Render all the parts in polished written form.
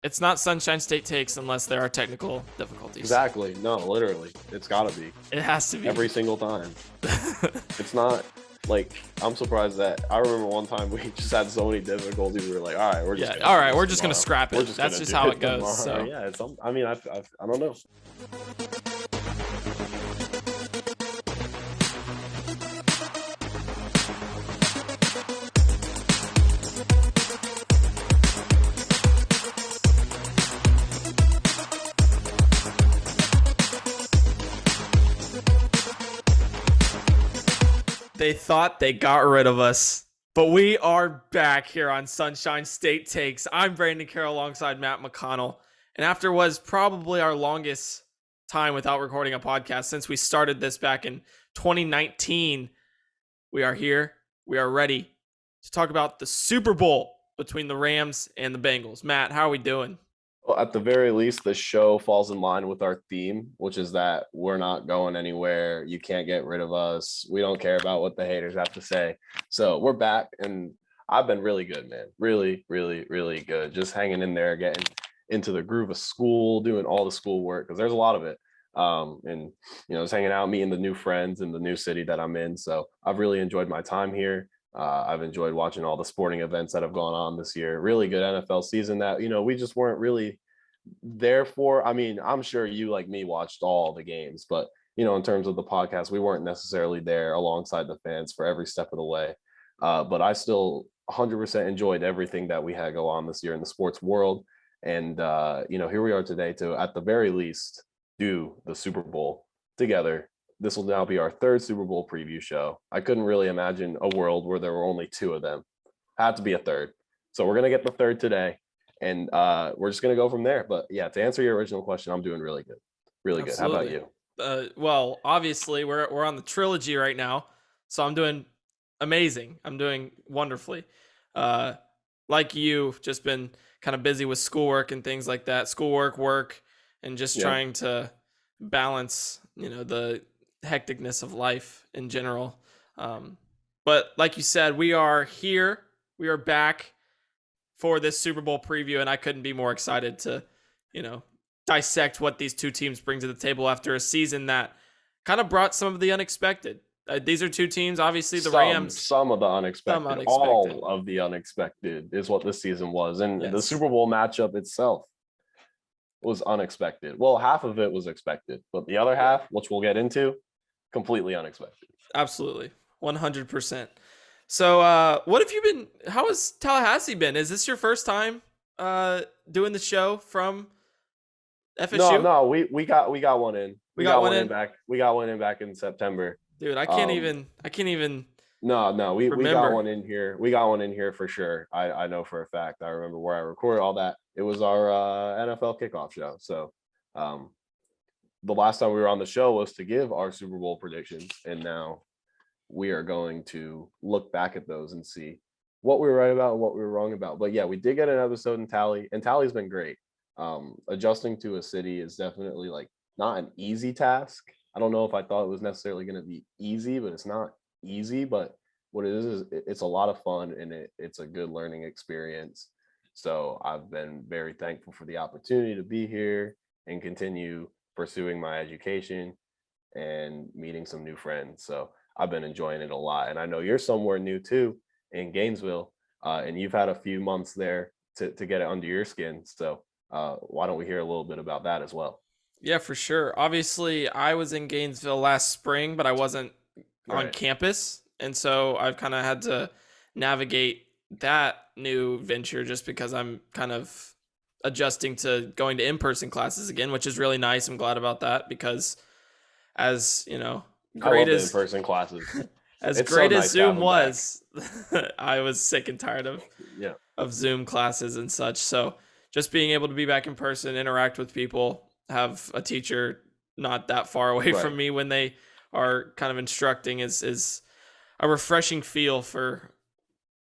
It's not Sunshine State Takes unless there are technical difficulties. Exactly. No, literally. It's got to be. It has to be. Every single time. It's not like, I'm surprised that I remember one time we just had so many difficulties. We were like, all right, we're just gonna scrap it. That's just how it goes. So yeah, I mean, I don't know. they thought they got rid of us, but we are back here on Sunshine State Takes. I'm Brandon Carroll alongside Matt McConnell. And after was probably our longest time without recording a podcast since we started this back in 2019, we are here. We are ready to talk about the Super Bowl between the Rams and the Bengals. Matt, how are we doing? Well, at the very least, the show falls in line with our theme, which is that we're not going anywhere. You can't get rid of us. We don't care about what the haters have to say. So we're back, and I've been really good, man. Really, really, really good. Just hanging in there, getting into the groove of school, doing all the school work, because there's a lot of it. And, just hanging out, meeting the new friends in the new city that I'm in. So I've really enjoyed my time here. I've enjoyed watching all the sporting events that have gone on this year. Really good NFL season that, we just weren't really there for. I mean, I'm sure you, like me, watched all the games, but, in terms of the podcast, we weren't necessarily there alongside the fans for every step of the way. But I still 100% enjoyed everything that we had go on this year in the sports world. And, here we are today to, at the very least, do the Super Bowl together. This will now be our third Super Bowl preview show. I couldn't really imagine a world where there were only two of them. Had to be a third. So we're going to get the third today, and we're just going to go from there. But yeah, to answer your original question, I'm doing really good. Really Absolutely. Good. How about you? Well, obviously we're on the trilogy right now, so I'm doing amazing. I'm doing wonderfully. Like you, just been kind of busy with schoolwork and things like that. Schoolwork, work, and just trying to balance, the hecticness of life in general. But like you said, we are here. We are back for this Super Bowl preview, and I couldn't be more excited to, dissect what these two teams bring to the table after a season that kind of brought some of the unexpected. These are two teams, obviously the Rams. Some of the unexpected. All of the unexpected is what this season was. And the Super Bowl matchup itself was unexpected. Well, half of it was expected, but the other half, which we'll get into, completely unexpected. Absolutely. 100%. So how has Tallahassee been? Is this your first time doing the show from FSU? No, we got one in. We got one in back. We got one in back in September. Dude, I can't even No, we got one in here. We got one in here for sure. I know for a fact. I remember where I recorded all that. It was our NFL kickoff show. So the last time we were on the show was to give our Super Bowl predictions, and now we are going to look back at those and see what we were right about and what we were wrong about. But yeah, we did get an episode in Tally, and Tally's been great. Adjusting to a city is definitely like not an easy task. I don't know if I thought it was necessarily going to be easy, but it's not easy. But what it is it's a lot of fun, and it's a good learning experience. So I've been very thankful for the opportunity to be here and continue pursuing my education and meeting some new friends. So I've been enjoying it a lot. And I know you're somewhere new too, in Gainesville, and you've had a few months there to get it under your skin. So why don't we hear a little bit about that as well? Yeah, for sure. Obviously, I was in Gainesville last spring, but I wasn't on campus. And so I've kind of had to navigate that new venture just because I'm kind of adjusting to going to in-person classes again, which is really nice. I'm glad about that because as, great as in-person classes. As great as Zoom was, I was sick and tired of Zoom classes and such. So just being able to be back in person, interact with people, have a teacher not that far away from me when they are kind of instructing is a refreshing feel for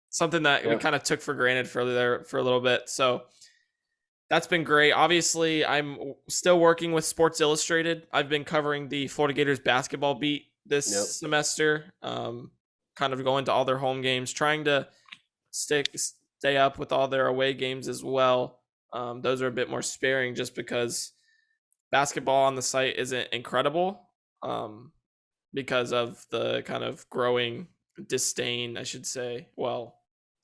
something that we kind of took for granted for a little bit. So that's been great. Obviously, I'm still working with Sports Illustrated. I've been covering the Florida Gators basketball beat this semester, kind of going to all their home games, trying to stay up with all their away games as well. Those are a bit more sparing just because basketball on the site isn't incredible, because of the kind of growing disdain, I should say. Well,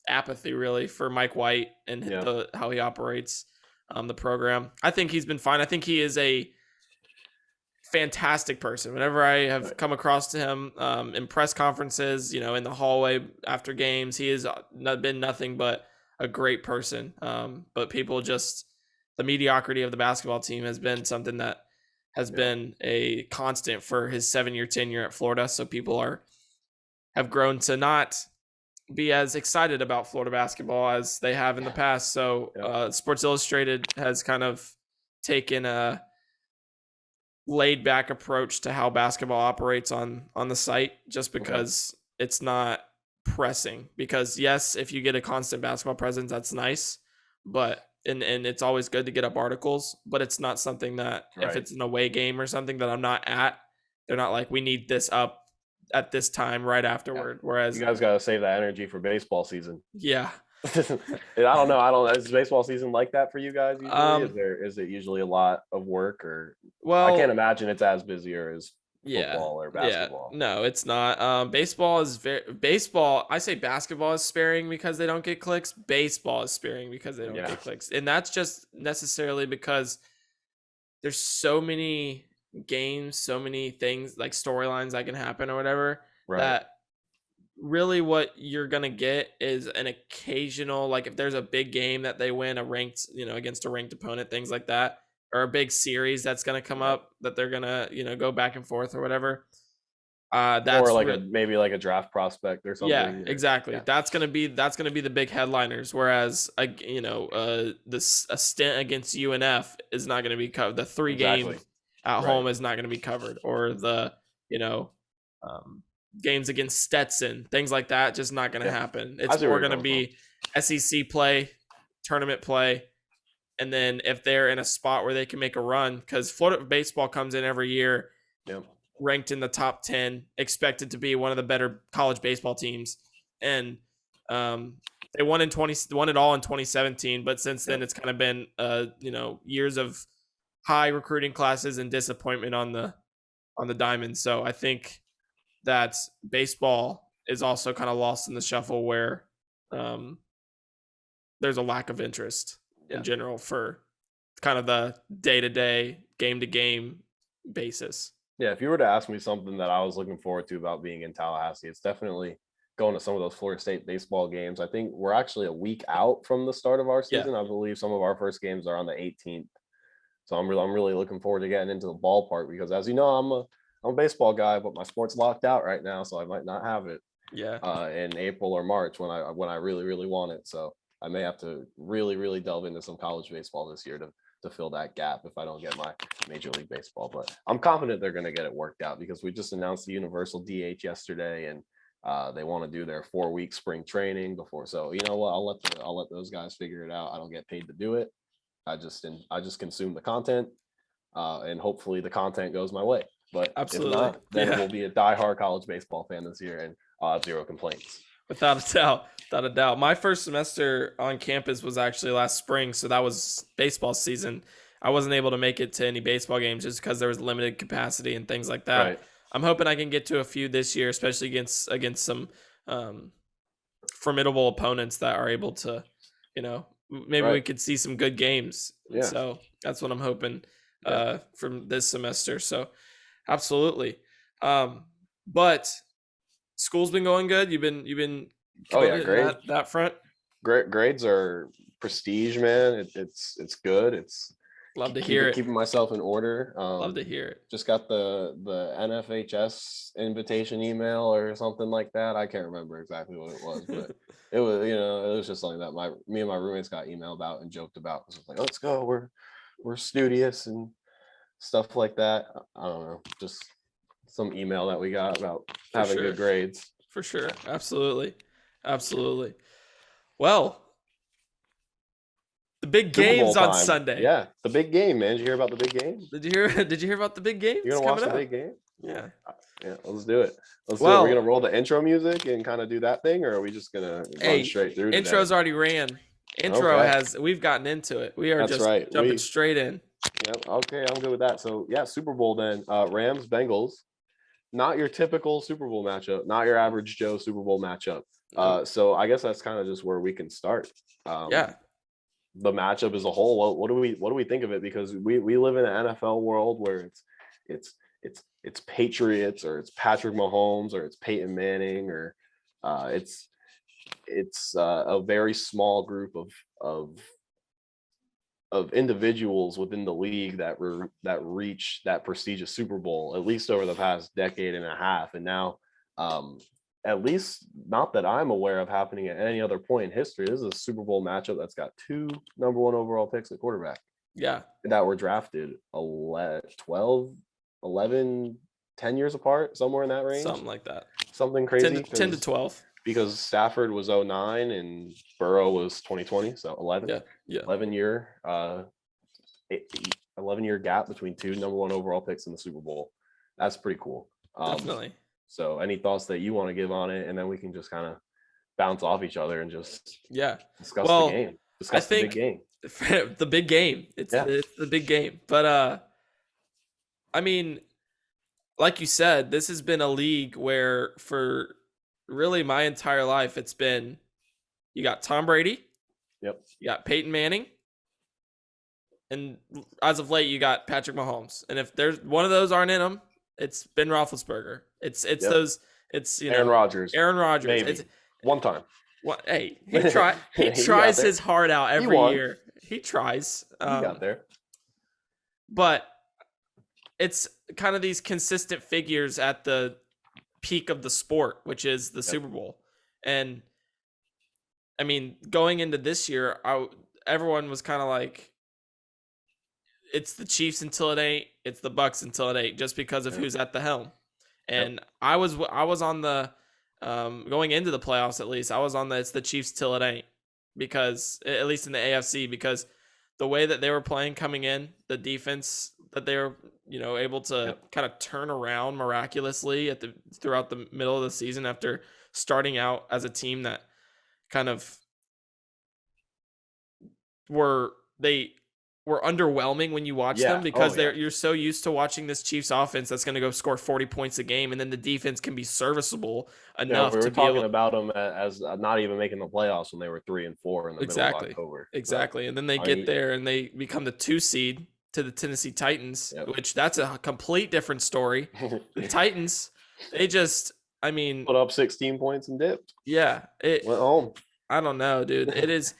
apathy really for Mike White and Yeah. how he operates the program. I think he's been fine. I think he is a fantastic person. Whenever I have Right. come across to him in press conferences, in the hallway after games, he has been nothing but a great person. But people just the mediocrity of the basketball team has been something that has Yeah. been a constant for his 7-year tenure at Florida. So people have grown to not be as excited about Florida basketball as they have in the past. So Yeah. Sports Illustrated has kind of taken a laid back approach to how basketball operates on the site, just Okay. because it's not pressing. Because yes, if you get a constant basketball presence, that's nice, but and it's always good to get up articles, but it's not something that if Right. it's an away game or something that I'm not at, they're not like, we need this up at this time right Yeah. afterward. You Whereas guys got to save that energy for baseball season. yeah. I don't know. Is baseball season like that for you guys usually? Um Is it usually a lot of work, or I can't well, imagine it's as busy or as yeah. football or Yeah. basketball. No, it's not. Baseball is baseball. I say basketball is sparing because they don't get clicks. Baseball is sparing because they don't Yeah. get clicks. And that's just necessarily because there's so many games, so many things like storylines that can happen or whatever, Right. that really what you're going to get is an occasional, like if there's a big game that they win, a ranked, against a ranked opponent, things like that, or a big series that's going to come Yeah. up that they're going to, go back and forth or whatever. Or That's like maybe like a draft prospect or Yeah, something. exactly. Yeah. That's gonna be the big headliners. Whereas, a stint against UNF is not gonna be covered. The three Exactly. games at Right. home is not gonna be covered, or the games against Stetson, things like that, just not gonna Yeah. happen. I It's see where more you're gonna coming be SEC play, tournament play, and then if they're in a spot where they can make a run, because Florida baseball comes in every year from. ranked in the top 10, expected to be one of the better college baseball teams. And they won it all in 2017, but since then it's kind of been years of high recruiting classes and disappointment on the diamond. So I think that baseball is also kind of lost in the shuffle, where there's a lack of interest Yeah. in general for kind of the day-to-day, game-to-game basis. Yeah, if you were to ask me something that I was looking forward to about being in Tallahassee, it's definitely going to some of those Florida State baseball games. I think we're actually a week out from the start of our Yeah. season. I believe some of our first games are on the 18th. So I'm really looking forward to getting into the ballpark, because as you know, I'm a baseball guy, but my sport's locked out right now, so I might not have it Yeah. in April or March when I really want it. So I may have to really delve into some college baseball this year to fill that gap if I don't get my Major League Baseball. But I'm confident they're going to get it worked out, because we just announced the universal DH yesterday, and they want to do their 4-week spring training before. So you know what? I'll let those guys figure it out. I don't get paid to do it. I just consume the content, and hopefully the content goes my way. But Absolutely. if not, then Yeah. we'll be a diehard college baseball fan this year, and I'll have zero complaints. Without a doubt. My first semester on campus was actually last spring, so that was baseball season. I wasn't able to make it to any baseball games just because there was limited capacity and things like that. Right. I'm hoping I can get to a few this year, especially against some formidable opponents that are able to, maybe we Right. could see some good games. Yeah. So that's what I'm hoping Yeah. from this semester. So absolutely. But school's been going good. You've been Oh yeah, killing it in great. that front. Great grades are prestige, man. It's good. It's Love to hear it. keeping myself in order. Love to hear it. Just got the NFHS invitation email or something like that. I can't remember exactly what it was, but it was it was just something that me and my roommates got emailed about and joked about. It was like, let's go. We're studious and stuff like that. I don't know, just some email that we got about having good grades. For sure. Absolutely. Well, the big games on Sunday. Yeah, the big game, man. Did you hear about the big game? Did you hear about the big game? You're gonna watch the big game? Yeah. Yeah, let's do it. We're gonna roll the intro music and kind of do that thing, or are we just gonna run straight through? Intro's already ran. Okay, we've gotten into it. We are that's just right. jumping straight in. Yep. Okay, I'm good with that. So yeah, Super Bowl then. Rams, Bengals. Not your typical Super Bowl matchup. Not your average Joe Super Bowl matchup. Nope. So I guess that's kind of just where we can start. Yeah. The matchup as a whole. What do we think of it? Because we live in an NFL world where it's Patriots, or it's Patrick Mahomes, or it's Peyton Manning, or it's a very small group of individuals within the league that reach that prestigious Super Bowl, at least over the past decade and a half. And now, at least not that I'm aware of happening at any other point in history, this is a Super Bowl matchup that's got two number one overall picks at quarterback Yeah. that were drafted 12, 11, 10 years apart, somewhere in that range. Something like that. Something crazy. 10 to 12. Because Stafford was 09 and Burrow was 2020, so 11. Yeah. 11-year 11-year gap between two number one overall picks in the Super Bowl. That's pretty cool. Definitely. So any thoughts that you want to give on it, and then we can just kind of bounce off each other and just discuss the game. Discuss the big game. The big game. It's the big game. But I mean, like you said, this has been a league where for really my entire life it's been, you got Tom Brady, Yep, you got Peyton Manning, and as of late you got Patrick Mahomes. And if there's one of those aren't in them, it's Ben Roethlisberger. It's those. It's Aaron Rodgers. Maybe. It's one time. Well, hey, he tries his heart out every year. He tries. He got there. But it's kind of these consistent figures at the peak of the sport, which is the Super Bowl. And I mean, going into this year, everyone was kind of like, it's the Chiefs until it ain't, it's the Bucks until it ain't, just because of who's at the helm. And I was on the going into the playoffs, at least I was on it's the Chiefs till it ain't, because at least in the AFC, because the way that they were playing coming in, the defense that they were able to kind of turn around miraculously throughout the middle of the season, after starting out as a team that kind of were underwhelming when you watch them, because you're so used to watching this Chiefs offense that's going to go score 40 points a game, and then the defense can be serviceable enough we were to be talking about them as not even making the playoffs when they were 3-4 in the middle of October. Exactly. And then they get there and they become the 2 seed to the Tennessee Titans, which that's a complete different story. The Titans, they just, I mean, put up 16 points and dipped. Yeah. Went home. I don't know, dude. It is.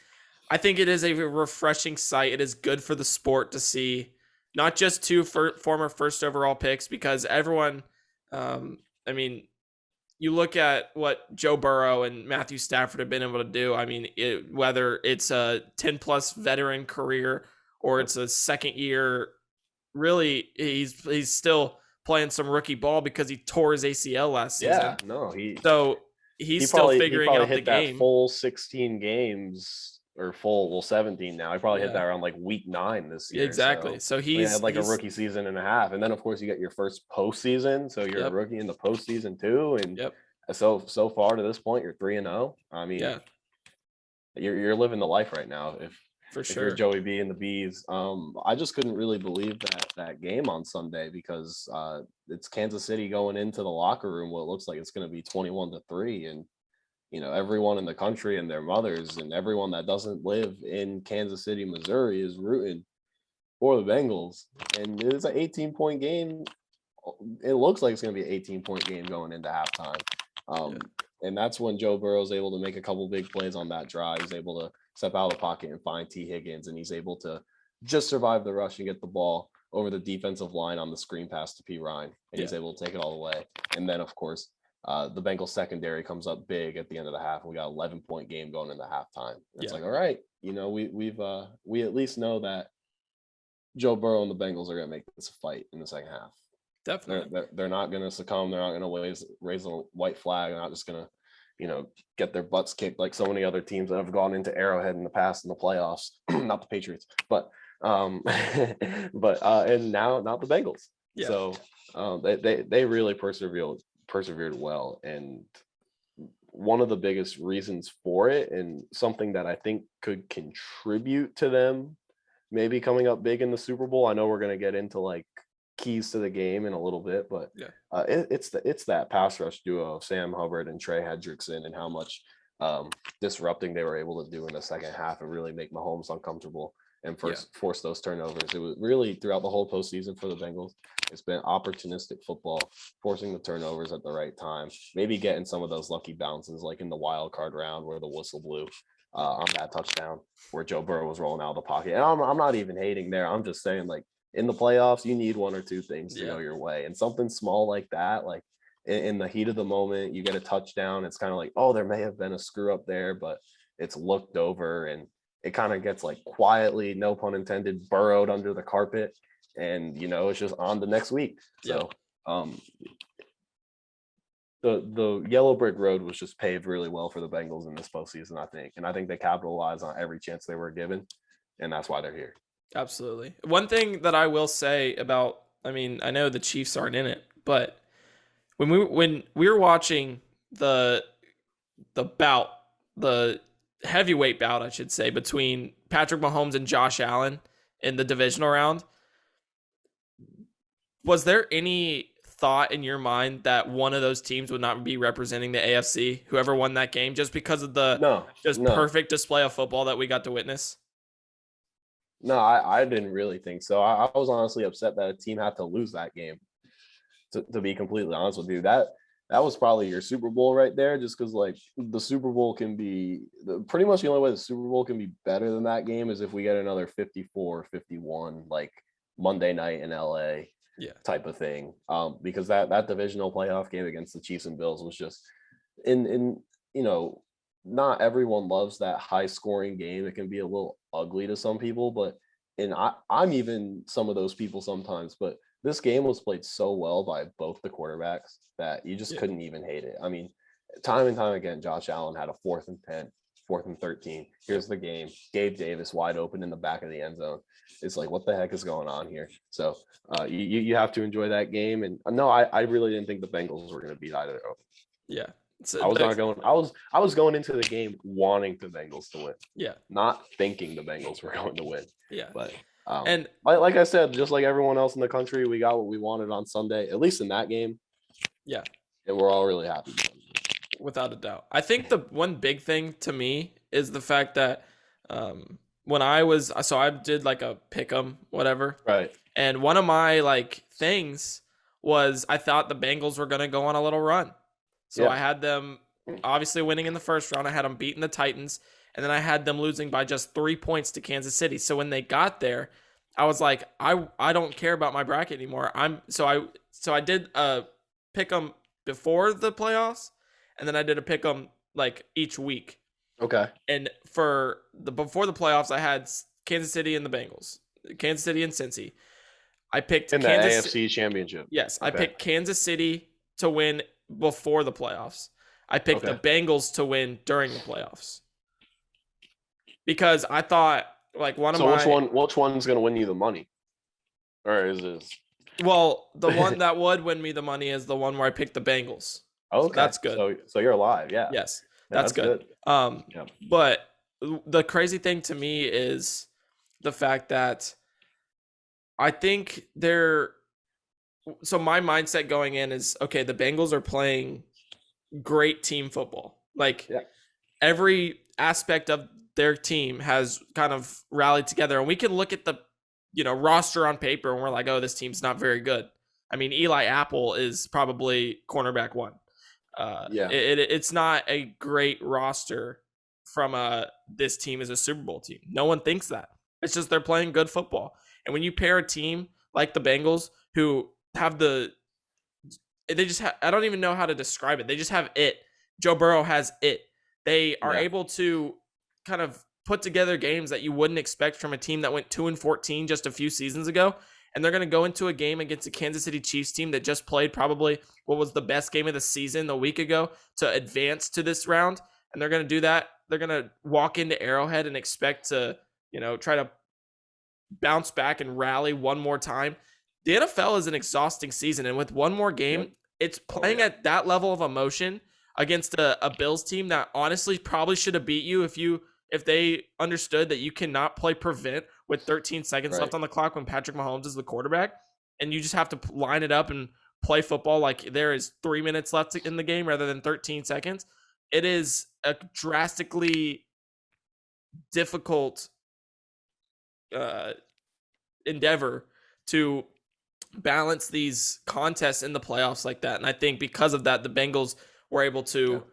I think it is a refreshing sight. It is good for the sport to see not just two former first overall picks, because everyone, I mean, you look at what Joe Burrow and Matthew Stafford have been able to do. I mean, whether it's a 10-plus veteran career or it's a second year, really, he's still playing some rookie ball because he tore his ACL last season. Yeah, no, he's still figuring out the game. That full 16 games. Or full 17 now. He probably hit that around like week 9 this year. Exactly. So he had like a rookie season and a half, and then of course you get your first postseason. So you're a rookie in the postseason too. And so far to this point, you're 3-0. I mean, you're living the life right now. If you're Joey B and the Bees. I just couldn't really believe that game on Sunday, because it's Kansas City going into the locker room. What looks like it's going to be 21-3, and everyone in the country and their mothers and everyone that doesn't live in Kansas City, Missouri, is rooting for the Bengals. And it's an 18-point game. It looks like it's going to be an 18-point game going into halftime. And that's when Joe Burrow is able to make a couple big plays on that drive. He's able to step out of the pocket and find T. Higgins, and he's able to just survive the rush and get the ball over the defensive line on the screen pass to P. Ryan. And he's able to take it all the way. And then, of course, the Bengals secondary comes up big at the end of the half. We got 11-point game going into halftime. It's like, all right, we at least know that Joe Burrow and the Bengals are going to make this a fight in the second half. Definitely. They're not going to succumb. They're not going to raise a white flag. They're not just going to, get their butts kicked like so many other teams that have gone into Arrowhead in the past in the playoffs. Not the Patriots, but and now not the Bengals. So they really persevered well, and one of the biggest reasons for it, and something that I think could contribute to them maybe coming up big in the Super Bowl. I know we're going to get into like keys to the game in a little bit, but Yeah. it's that pass rush duo of Sam Hubbard and Trey Hendrickson, and how much disrupting they were able to do in the second half and really make Mahomes uncomfortable and force those turnovers. It was really throughout the whole postseason for the Bengals. It's been opportunistic football, forcing the turnovers at the right time, maybe getting some of those lucky bounces like in the wild card round where the whistle blew on that touchdown where Joe Burrow was rolling out of the pocket. And I'm not even hating there. I'm just saying, like, in the playoffs, you need one or two things to go your way. And something small like that, like in the heat of the moment, you get a touchdown. It's kind of like, oh, there may have been a screw up there, but it's looked over and it kind of gets like quietly, no pun intended, burrowed under the carpet. And, it's just on the next week. So the yellow brick road was just paved really well for the Bengals in this postseason, I think. And I think they capitalized on every chance they were given. And that's why they're here. Absolutely. One thing that I will say about, I know the Chiefs aren't in it, but when we were watching the bout, the heavyweight bout, I should say, between Patrick Mahomes and Josh Allen in the divisional round, was there any thought in your mind that one of those teams would not be representing the AFC, whoever won that game, just because of the perfect display of football that we got to witness? No, I didn't really think so. I was honestly upset that a team had to lose that game, to be completely honest with you. That was probably your Super Bowl right there, just because, like, the Super Bowl can be pretty much the only way the Super Bowl can be better than that game is if we get another 54-51, like Monday night in LA type of thing. Because that divisional playoff game against the Chiefs and Bills was just in not everyone loves that high scoring game. It can be a little ugly to some people, but I'm even some of those people sometimes. But this game was played so well by both the quarterbacks that you just couldn't even hate it. I mean, time and time again, Josh Allen had a 4th and 10, 4th and 13. Here's the game. Gabe Davis wide open in the back of the end zone. It's like, what the heck is going on here? So you have to enjoy that game. And no, I really didn't think the Bengals were going to beat either of them. Yeah. So I was going into the game wanting the Bengals to win. Yeah. Not thinking the Bengals were going to win. Yeah. But and like I said, just like everyone else in the country, we got what we wanted on Sunday, at least in that game. Yeah. And we're all really happy. Without a doubt. I think the one big thing to me is the fact that when I did like a pick 'em, whatever. Right. And one of my like things was I thought the Bengals were going to go on a little run. So I had them obviously winning in the first round. I had them beating the Titans, and then I had them losing by just 3 points to Kansas City. So when they got there, I was like, I don't care about my bracket anymore. I did pick them before the playoffs, and then I did a pick them like each week. Okay. And before the playoffs, I had Kansas City and the Bengals, Kansas City and Cincy. I picked in the AFC Championship. Yes, okay. I picked Kansas City to win before the playoffs. I picked the Bengals to win during the playoffs because I thought like which one's going to win you the money, or is this? Well, the one that would win me the money is the one where I picked the Bengals. Okay, so that's good. So you're alive, yeah. Yes, that's good. But the crazy thing to me is the fact that I think so my mindset going in is, okay, the Bengals are playing great team football. Like every aspect of their team has kind of rallied together, and we can look at the, roster on paper and we're like, oh, this team's not very good. I mean, Eli Apple is probably cornerback 1. It's not a great roster from this team is a Super Bowl team. No one thinks that. It's just they're playing good football. And when you pair a team like the Bengals, who have I don't even know how to describe it. They just have it. Joe Burrow has it. They are able to kind of put together games that you wouldn't expect from a team that went 2-14 just a few seasons ago. And they're going to go into a game against a Kansas City Chiefs team that just played probably what was the best game of the season a week ago to advance to this round. And they're going to do that. They're going to walk into Arrowhead and expect to, try to bounce back and rally one more time. The NFL is an exhausting season. And with one more game, it's playing at that level of emotion. against a Bills team that honestly probably should have beat you if they understood that you cannot play prevent with 13 seconds Right. left on the clock when Patrick Mahomes is the quarterback, and you just have to line it up and play football like there is 3 minutes left in the game rather than 13 seconds. It is a drastically difficult uh, endeavor to balance these contests in the playoffs like that. And I think because of that, the Bengals were able to,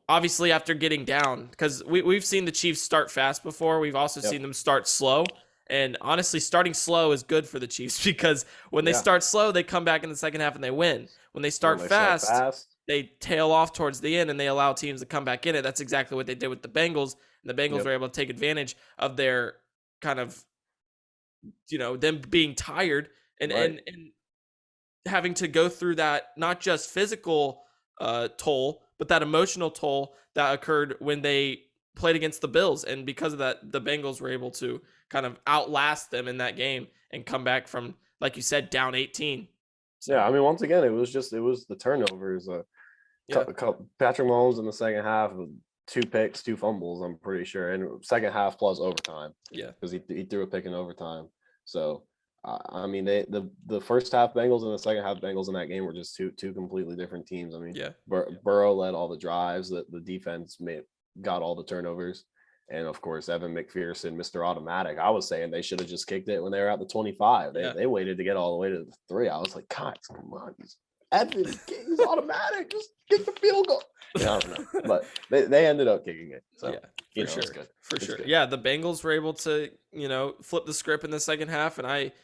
obviously after getting down, because we've seen the Chiefs start fast before. We've also seen them start slow. And honestly, starting slow is good for the Chiefs because when they start slow, they come back in the second half and they win. When they start fast, they tail off towards the end and they allow teams to come back in it. That's exactly what they did with the Bengals. And the Bengals were able to take advantage of their kind of, them being tired and having to go through that, not just physical toll, but that emotional toll that occurred when they played against the Bills. And because of that, the Bengals were able to kind of outlast them in that game and come back from, like you said, down 18. So, I mean, once again, it was the turnovers. Patrick Mahomes in the second half, 2 picks, 2 fumbles, I'm pretty sure, and second half plus overtime. Yeah, because he threw a pick in overtime. So, I mean, the first half Bengals and the second half Bengals in that game were just two completely different teams. I mean, Burrow led all the drives. The defense got all the turnovers. And of course, Evan McPherson, Mr. Automatic. I was saying they should have just kicked it when they were at the 25. They waited to get all the way to the 3. I was like, God, come on, he's automatic. Just kick the field goal. I don't know, but they ended up kicking it. So for sure, for sure. Yeah, the Bengals were able to flip the script in the second half, and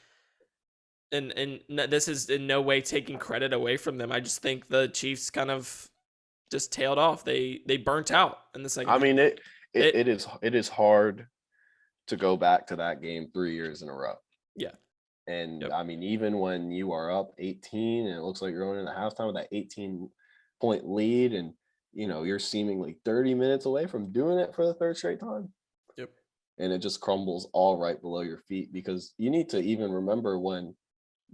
this is in no way taking credit away from them. I just think the Chiefs kind of just tailed off. They burnt out in the second half. I mean, it is hard to go back to that game 3 years in a row. Yeah. And I mean, even when you are up 18 and it looks like you're going into halftime with that 18-point lead, and you're seemingly 30 minutes away from doing it for the 3rd straight time. Yep. And it just crumbles all right below your feet, because you need to even remember when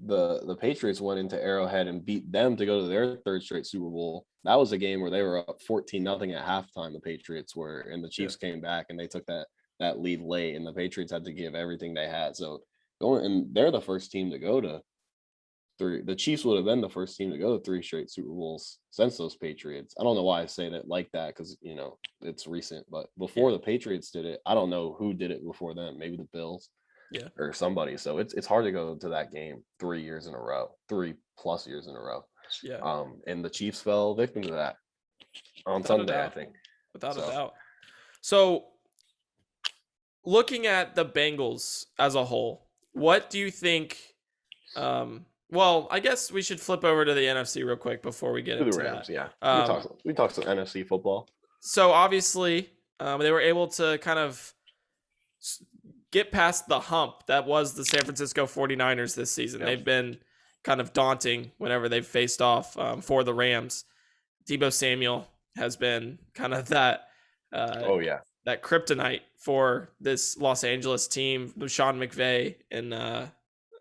the Patriots went into Arrowhead and beat them to go to their 3rd straight Super Bowl. That was a game where they were up 14-0 at halftime. The Patriots were, and the Chiefs came back and they took that lead late, and the Patriots had to give everything they had. So and they're the first team to go to 3. The Chiefs would have been the first team to go to 3 straight Super Bowls since those Patriots. I don't know why I say that like that, because it's recent, but before the Patriots did it, I don't know who did it before them. Maybe the Bills. Or somebody. So it's hard to go to that game 3 years in a row, 3+ years in a row. And the Chiefs fell victim to that on Sunday, I think. Without a doubt. So looking at the Bengals as a whole, what do you think? Well, I guess we should flip over to the NFC real quick before we get into the Rams. that. Yeah, we talked some NFC football. So obviously, they were able to kind of get past the hump that was the San Francisco 49ers this season. They've been kind of daunting whenever they've faced off for the Rams. Deebo Samuel has been kind of that that kryptonite for this Los Angeles team, Sean McVay, and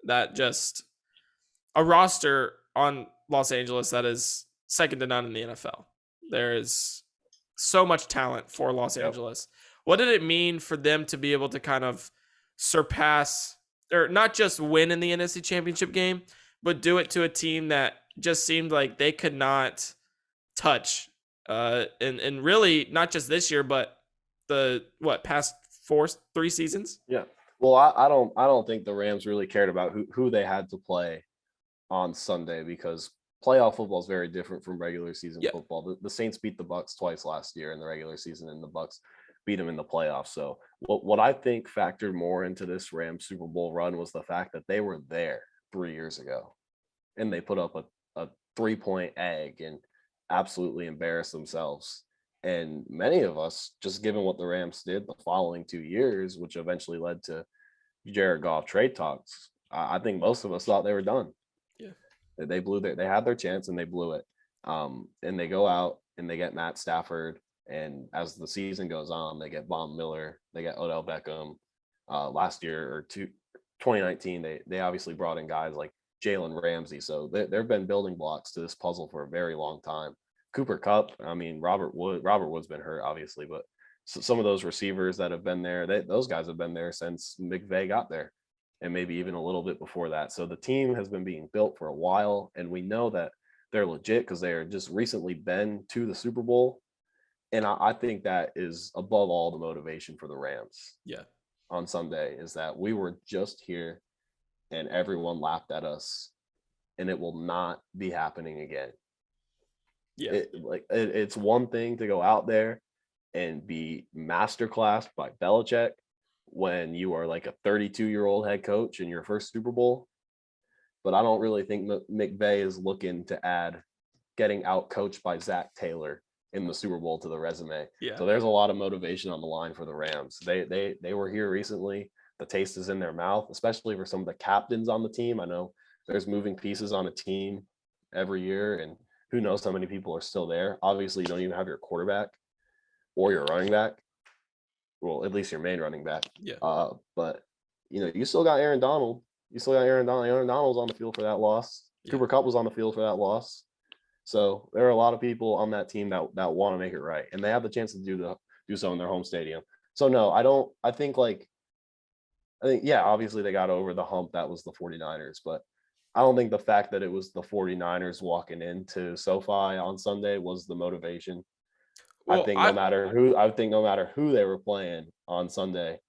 that just a roster on Los Angeles that is second to none in the NFL. There is so much talent for Los Angeles. What did it mean for them to be able to kind of surpass, or not just win in the NFC Championship game, but do it to a team that just seemed like they could not touch? And really not just this year, but the past 3 seasons? Yeah. Well, I don't think the Rams really cared about who they had to play on Sunday, because playoff football is very different from regular season football. The Saints beat the Bucks twice last year in the regular season, and the Bucks beat them in the playoffs. So what I think factored more into this Rams Super Bowl run was the fact that they were there 3 years ago, and they put up a 3-point egg and absolutely embarrassed themselves. And many of us, just given what the Rams did the following 2 years, which eventually led to Jared Goff trade talks, I think most of us thought they were done. Yeah, they had their chance and they blew it. And they go out and they get Matt Stafford. And as the season goes on, they get Von Miller, they get Odell Beckham. Last year, or 2019, they obviously brought in guys like Jalen Ramsey. So there have been building blocks to this puzzle for a very long time. Cooper Cup. I mean, Robert Wood's been hurt, obviously, but some of those receivers that have been there, those guys have been there since McVay got there, and maybe even a little bit before that. So the team has been being built for a while, and we know that they're legit because they are just recently been to the Super Bowl. And I think that is above all the motivation for the Rams. Yeah. On Sunday is that we were just here and everyone laughed at us, and it will not be happening again. Yeah. It's one thing to go out there and be masterclassed by Belichick when you are like a 32-year-old head coach in your first Super Bowl. But I don't really think McVay is looking to add getting out coached by Zach Taylor in the Super Bowl to the resume. Yeah. So there's a lot of motivation on the line for the Rams. They were here recently. The taste is in their mouth, especially for some of the captains on the team. I know there's moving pieces on a team every year, and who knows how many people are still there. Obviously, you don't even have your quarterback or your running back. Well, at least your main running back. Yeah. But you still got Aaron Donald. You still got Aaron Donald. Aaron Donald was on the field for that loss. Yeah. Cooper Kupp was on the field for that loss. So there are a lot of people on that team that want to make it right, and they have the chance to do so in their home stadium. So no, I think yeah, obviously they got over the hump that was the 49ers, but I don't think the fact that it was the 49ers walking into SoFi on Sunday was the motivation. Well, I think no matter who they were playing on Sunday,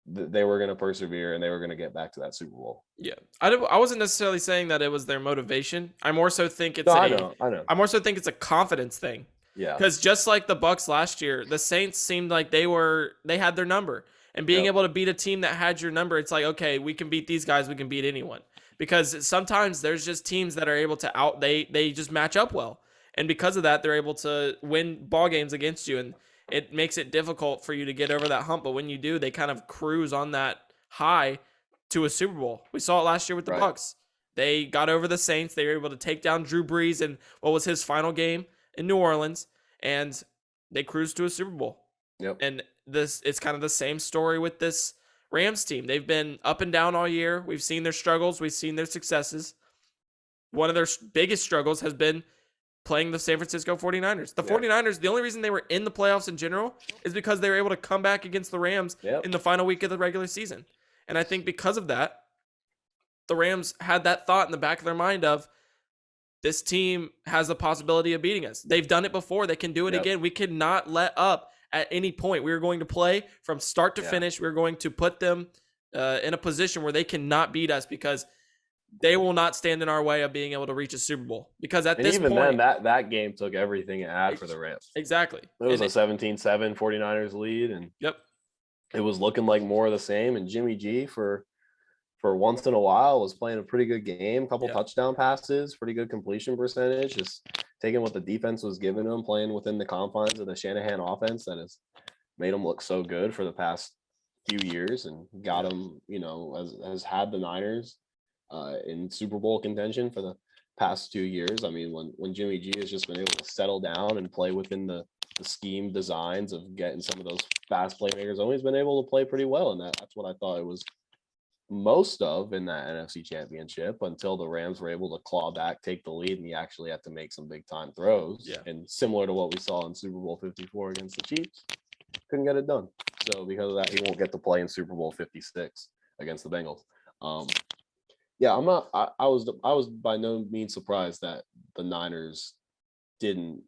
they were going to persevere and they were going to get back to that Super Bowl. Yeah. I wasn't necessarily saying that it was their motivation. I more so think it's I know. I more so think it's a confidence thing. Yeah. Because just like the Bucs last year, the Saints seemed like they had their number. And being able to beat a team that had your number, it's like, okay, we can beat these guys, we can beat anyone. Because sometimes there's just teams that are able to they just match up well. And because of that, they're able to win ball games against you. And it makes it difficult for you to get over that hump. But when you do, they kind of cruise on that high to a Super Bowl. We saw it last year with the Bucs. They got over the Saints. They were able to take down Drew Brees in what was his final game in New Orleans. And they cruised to a Super Bowl. Yep. And it's kind of the same story with this Rams team. They've been up and down all year. We've seen their struggles. We've seen their successes. One of their biggest struggles has been playing the San Francisco 49ers. The 49ers, the only reason they were in the playoffs in general is because they were able to come back against the Rams in the final week of the regular season. And I think because of that, the Rams had that thought in the back of their mind of, this team has the possibility of beating us. They've done it before. They can do it again. We cannot let up at any point. We are going to play from start to finish. We're going to put them in a position where they cannot beat us, because they will not stand in our way of being able to reach a Super Bowl. Because at this point, even then, that game took everything it had for the Rams. Exactly. It was a 17-7 49ers lead, and it was looking like more of the same. And Jimmy G, for once in a while, was playing a pretty good game, couple touchdown passes, pretty good completion percentage, just taking what the defense was giving him, playing within the confines of the Shanahan offense that has made him look so good for the past few years, and got him, has had the Niners in Super Bowl contention for the past 2 years. I mean, when Jimmy G has just been able to settle down and play within the scheme designs of getting some of those fast playmakers, always been able to play pretty well. And that's what I thought it was most of in that NFC Championship, until the Rams were able to claw back, take the lead, and he actually had to make some big time throws. Yeah. And similar to what we saw in Super Bowl 54 against the Chiefs, couldn't get it done. So because of that, he won't get to play in Super Bowl 56 against the Bengals. I was by no means surprised that the Niners didn't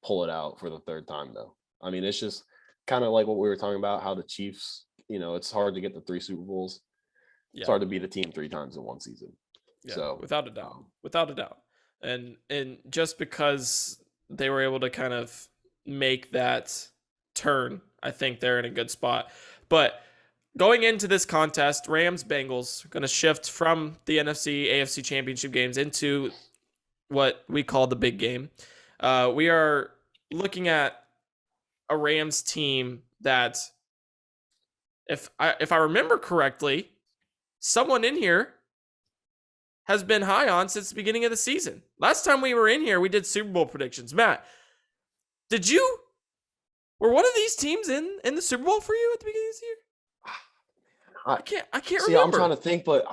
pull it out for the third time, though. I mean, it's just kind of like what we were talking about, how the Chiefs, it's hard to get the 3 Super Bowls. It's hard to beat a team 3 times in one season. Yeah, so without a doubt. And just because they were able to kind of make that turn, I think they're in a good spot. But going into this contest, Rams Bengals going to shift from the NFC AFC Championship games into what we call the big game. We are looking at a Rams team that, if I remember correctly, someone in here has been high on since the beginning of the season. Last time we were in here, we did Super Bowl predictions. Matt, were one of these teams in the Super Bowl for you at the beginning of this year? I can't remember. I'm trying to think, but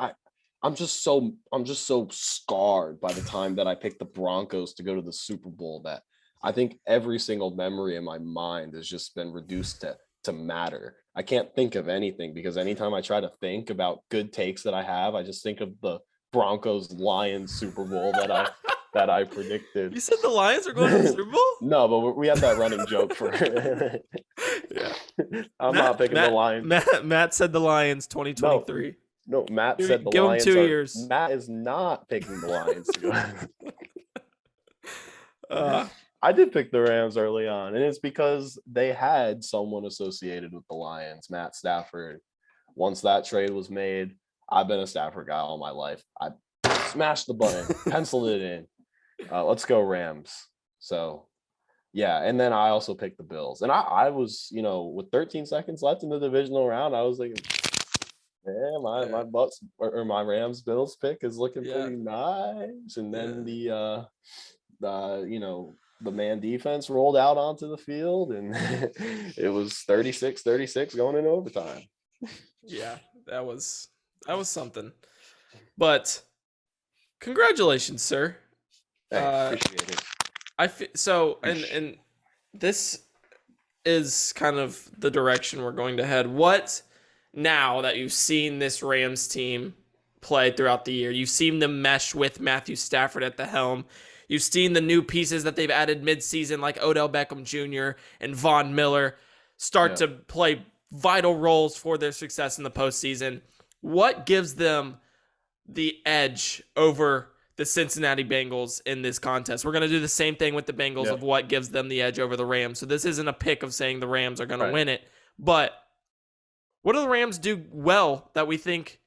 I'm just so scarred by the time that I picked the Broncos to go to the Super Bowl that I think every single memory in my mind has just been reduced to matter. I can't think of anything because anytime I try to think about good takes that I have, I just think of the Broncos Lions Super Bowl that I predicted. You said the Lions are going to the Super Bowl? No, but we had that running joke for Yeah. I'm not picking the Lions. Matt said the Lions No, 2023. no, Matt said the Give him Lions 2 are years. Matt is not picking the Lions to go. Uh, I did pick the Rams early on, and it's because they had someone associated with the Lions, Matt Stafford. Once that trade was made, I've been a Stafford guy all my life. I smashed the button, penciled it in. Let's go Rams. So, yeah, and then I also picked the Bills. And I was, with 13 seconds left in the divisional round, I was like, yeah, my Bucks or my Rams Bills pick is looking pretty nice. And then the man defense rolled out onto the field, and it was 36-36 going into overtime. Yeah, that was something. But congratulations, sir. Hey, appreciate it. And this is kind of the direction we're going to head. What, now that you've seen this Rams team play throughout the year, you've seen them mesh with Matthew Stafford at the helm, you've seen the new pieces that they've added midseason, like Odell Beckham Jr. and Von Miller, start to play vital roles for their success in the postseason. What gives them the edge over the Cincinnati Bengals in this contest? We're going to do the same thing with the Bengals of what gives them the edge over the Rams. So this isn't a pick of saying the Rams are going to win it, but what do the Rams do well that we think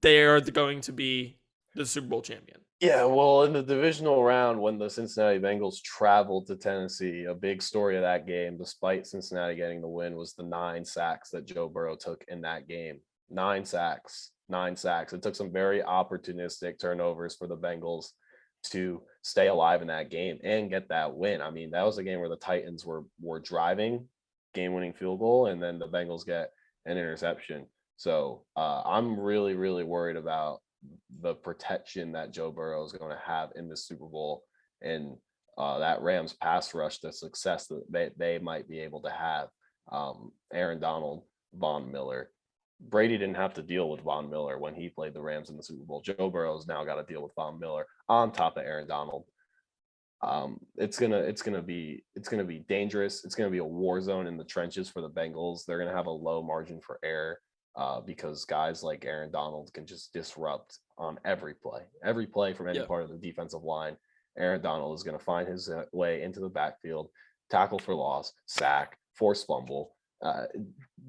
they are going to be the Super Bowl champion? Yeah, well, in the divisional round, when the Cincinnati Bengals traveled to Tennessee, a big story of that game, despite Cincinnati getting the win, was the 9 sacks that Joe Burrow took in that game. 9 sacks. It took some very opportunistic turnovers for the Bengals to stay alive in that game and get that win. I mean, that was a game where the Titans were driving, game-winning field goal, and then the Bengals get an interception. So I'm really, really worried about the protection that Joe Burrow is going to have in the Super Bowl, and that Rams pass rush, the success that they might be able to have. Aaron Donald, Von Miller. Brady didn't have to deal with Von Miller when he played the Rams in the Super Bowl. Joe Burrow's now got to deal with Von Miller on top of Aaron Donald. It's gonna be dangerous. It's gonna be a war zone in the trenches for the Bengals. They're gonna have a low margin for error because guys like Aaron Donald can just disrupt on every play from any part of the defensive line. Aaron Donald is gonna find his way into the backfield, tackle for loss, sack, force fumble,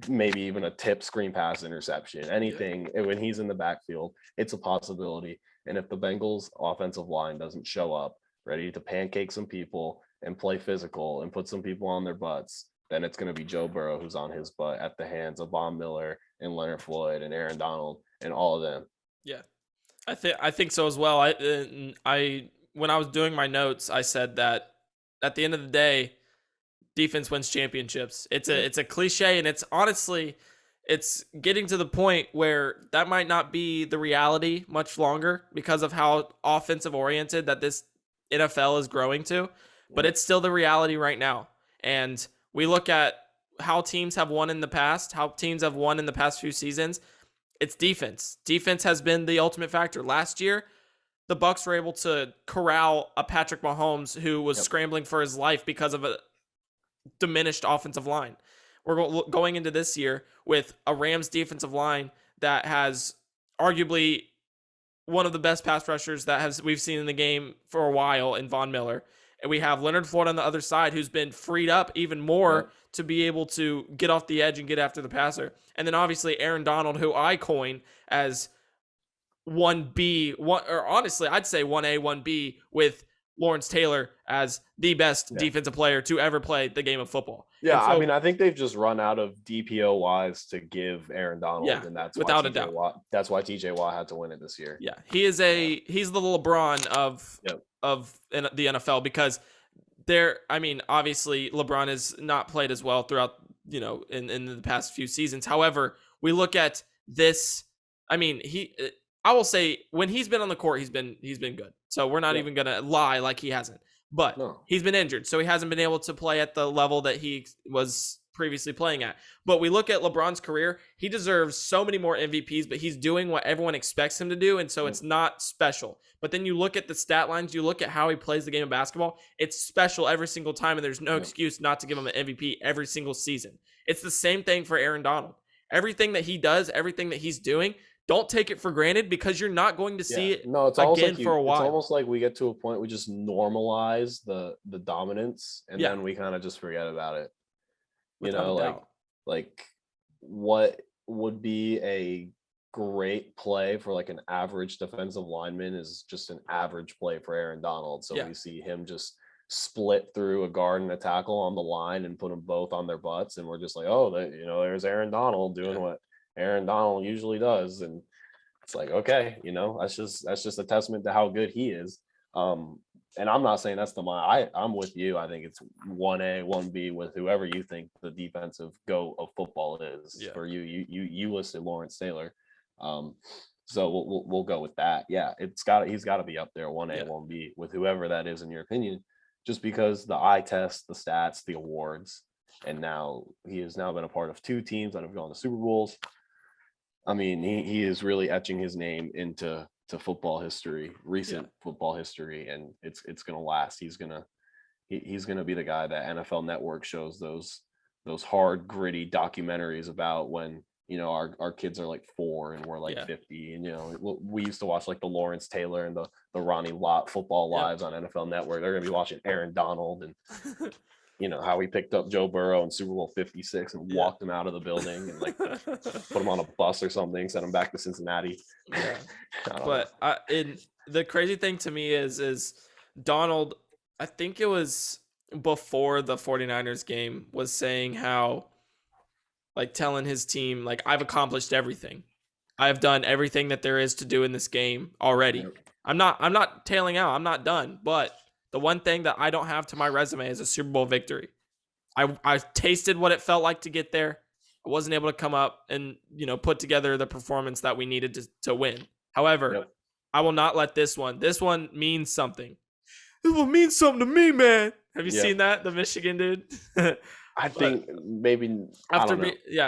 maybe even a tip, screen pass, interception, anything. When he's in the backfield, it's a possibility. And if the Bengals offensive line doesn't show up ready to pancake some people and play physical and put some people on their butts, then it's going to be Joe Burrow who's on his butt at the hands of Von Miller and Leonard Floyd and Aaron Donald and all of them. Yeah, I think so as well. I when I was doing my notes, I said that at the end of the day, defense wins championships. It's a cliche, and it's honestly, it's getting to the point where that might not be the reality much longer because of how offensive oriented that this NFL is growing to, but it's still the reality right now. And we look at how teams have won in the past, few seasons. It's defense. Defense has been the ultimate factor. Last year, the Bucs were able to corral a Patrick Mahomes who was scrambling for his life because of a diminished offensive line. We're going into this year with a Rams defensive line that has arguably one of the best pass rushers that we've seen in the game for a while in Von Miller. And we have Leonard Floyd on the other side who's been freed up even more to be able to get off the edge and get after the passer. And then obviously Aaron Donald, who I coin as 1B, or honestly, I'd say 1A, 1B with Lawrence Taylor as the best defensive player to ever play the game of football. Yeah, so, I mean, I think they've just run out of DPOYs to give Aaron Donald, and that's without a doubt. That's why TJ Watt had to win it this year. Yeah, he's the LeBron of the NFL because obviously LeBron has not played as well throughout, in the past few seasons. However, we look at this. I mean, I will say when he's been on the court, he's been good. So we're not Yeah. even gonna lie like he hasn't. But No. he's been injured, so he hasn't been able to play at the level that he was previously playing at. But we look at LeBron's career, he deserves so many more MVPs, but he's doing what everyone expects him to do, and so it's not special. But then you look at the stat lines, you look at how he plays the game of basketball, it's special every single time, and there's no excuse not to give him an MVP every single season. It's the same thing for Aaron Donald. Everything that he does, everything that he's doing, don't take it for granted because you're not going to see it No, it's almost again like for a while. It's almost like we get to a point we just normalize the dominance, and then we kind of just forget about it. Without a doubt. Like what would be a great play for like an average defensive lineman is just an average play for Aaron Donald. So we see him just split through a guard and a tackle on the line and put them both on their butts, and we're just like, oh, there's Aaron Donald doing what Aaron Donald usually does. And it's like, okay, that's just a testament to how good he is. And I'm not saying that's I'm with you. I think it's 1A, 1B with whoever you think the defensive GOAT of football is. For you listed Lawrence Taylor. So we'll go with that. Yeah, he's got to be up there 1A, 1B with whoever that is in your opinion, just because the eye test, the stats, the awards, and now he has now been a part of 2 teams that have gone to Super Bowls. I mean, he is really etching his name into football history, recent football history, and it's gonna last. He's gonna be the guy that NFL Network shows those hard, gritty documentaries about when our kids are like 4 and we're like 50, and we used to watch like the Lawrence Taylor and the Ronnie Lott football lives on NFL Network. They're gonna be watching Aaron Donald and how he picked up Joe Burrow in Super Bowl 56 and walked him out of the building and like put him on a bus or something, sent him back to Cincinnati. But the crazy thing to me is Donald, I think it was before the 49ers game, was saying how, like, telling his team, like, I've accomplished everything. I've done everything that there is to do in this game already. I'm not tailing out. I'm not done. But the one thing that I don't have to my resume is a Super Bowl victory. I tasted what it felt like to get there. I wasn't able to come up and, put together the performance that we needed to win. However, I will not let this one means something. This will mean something to me, man. Have you seen that? The Michigan dude? I think maybe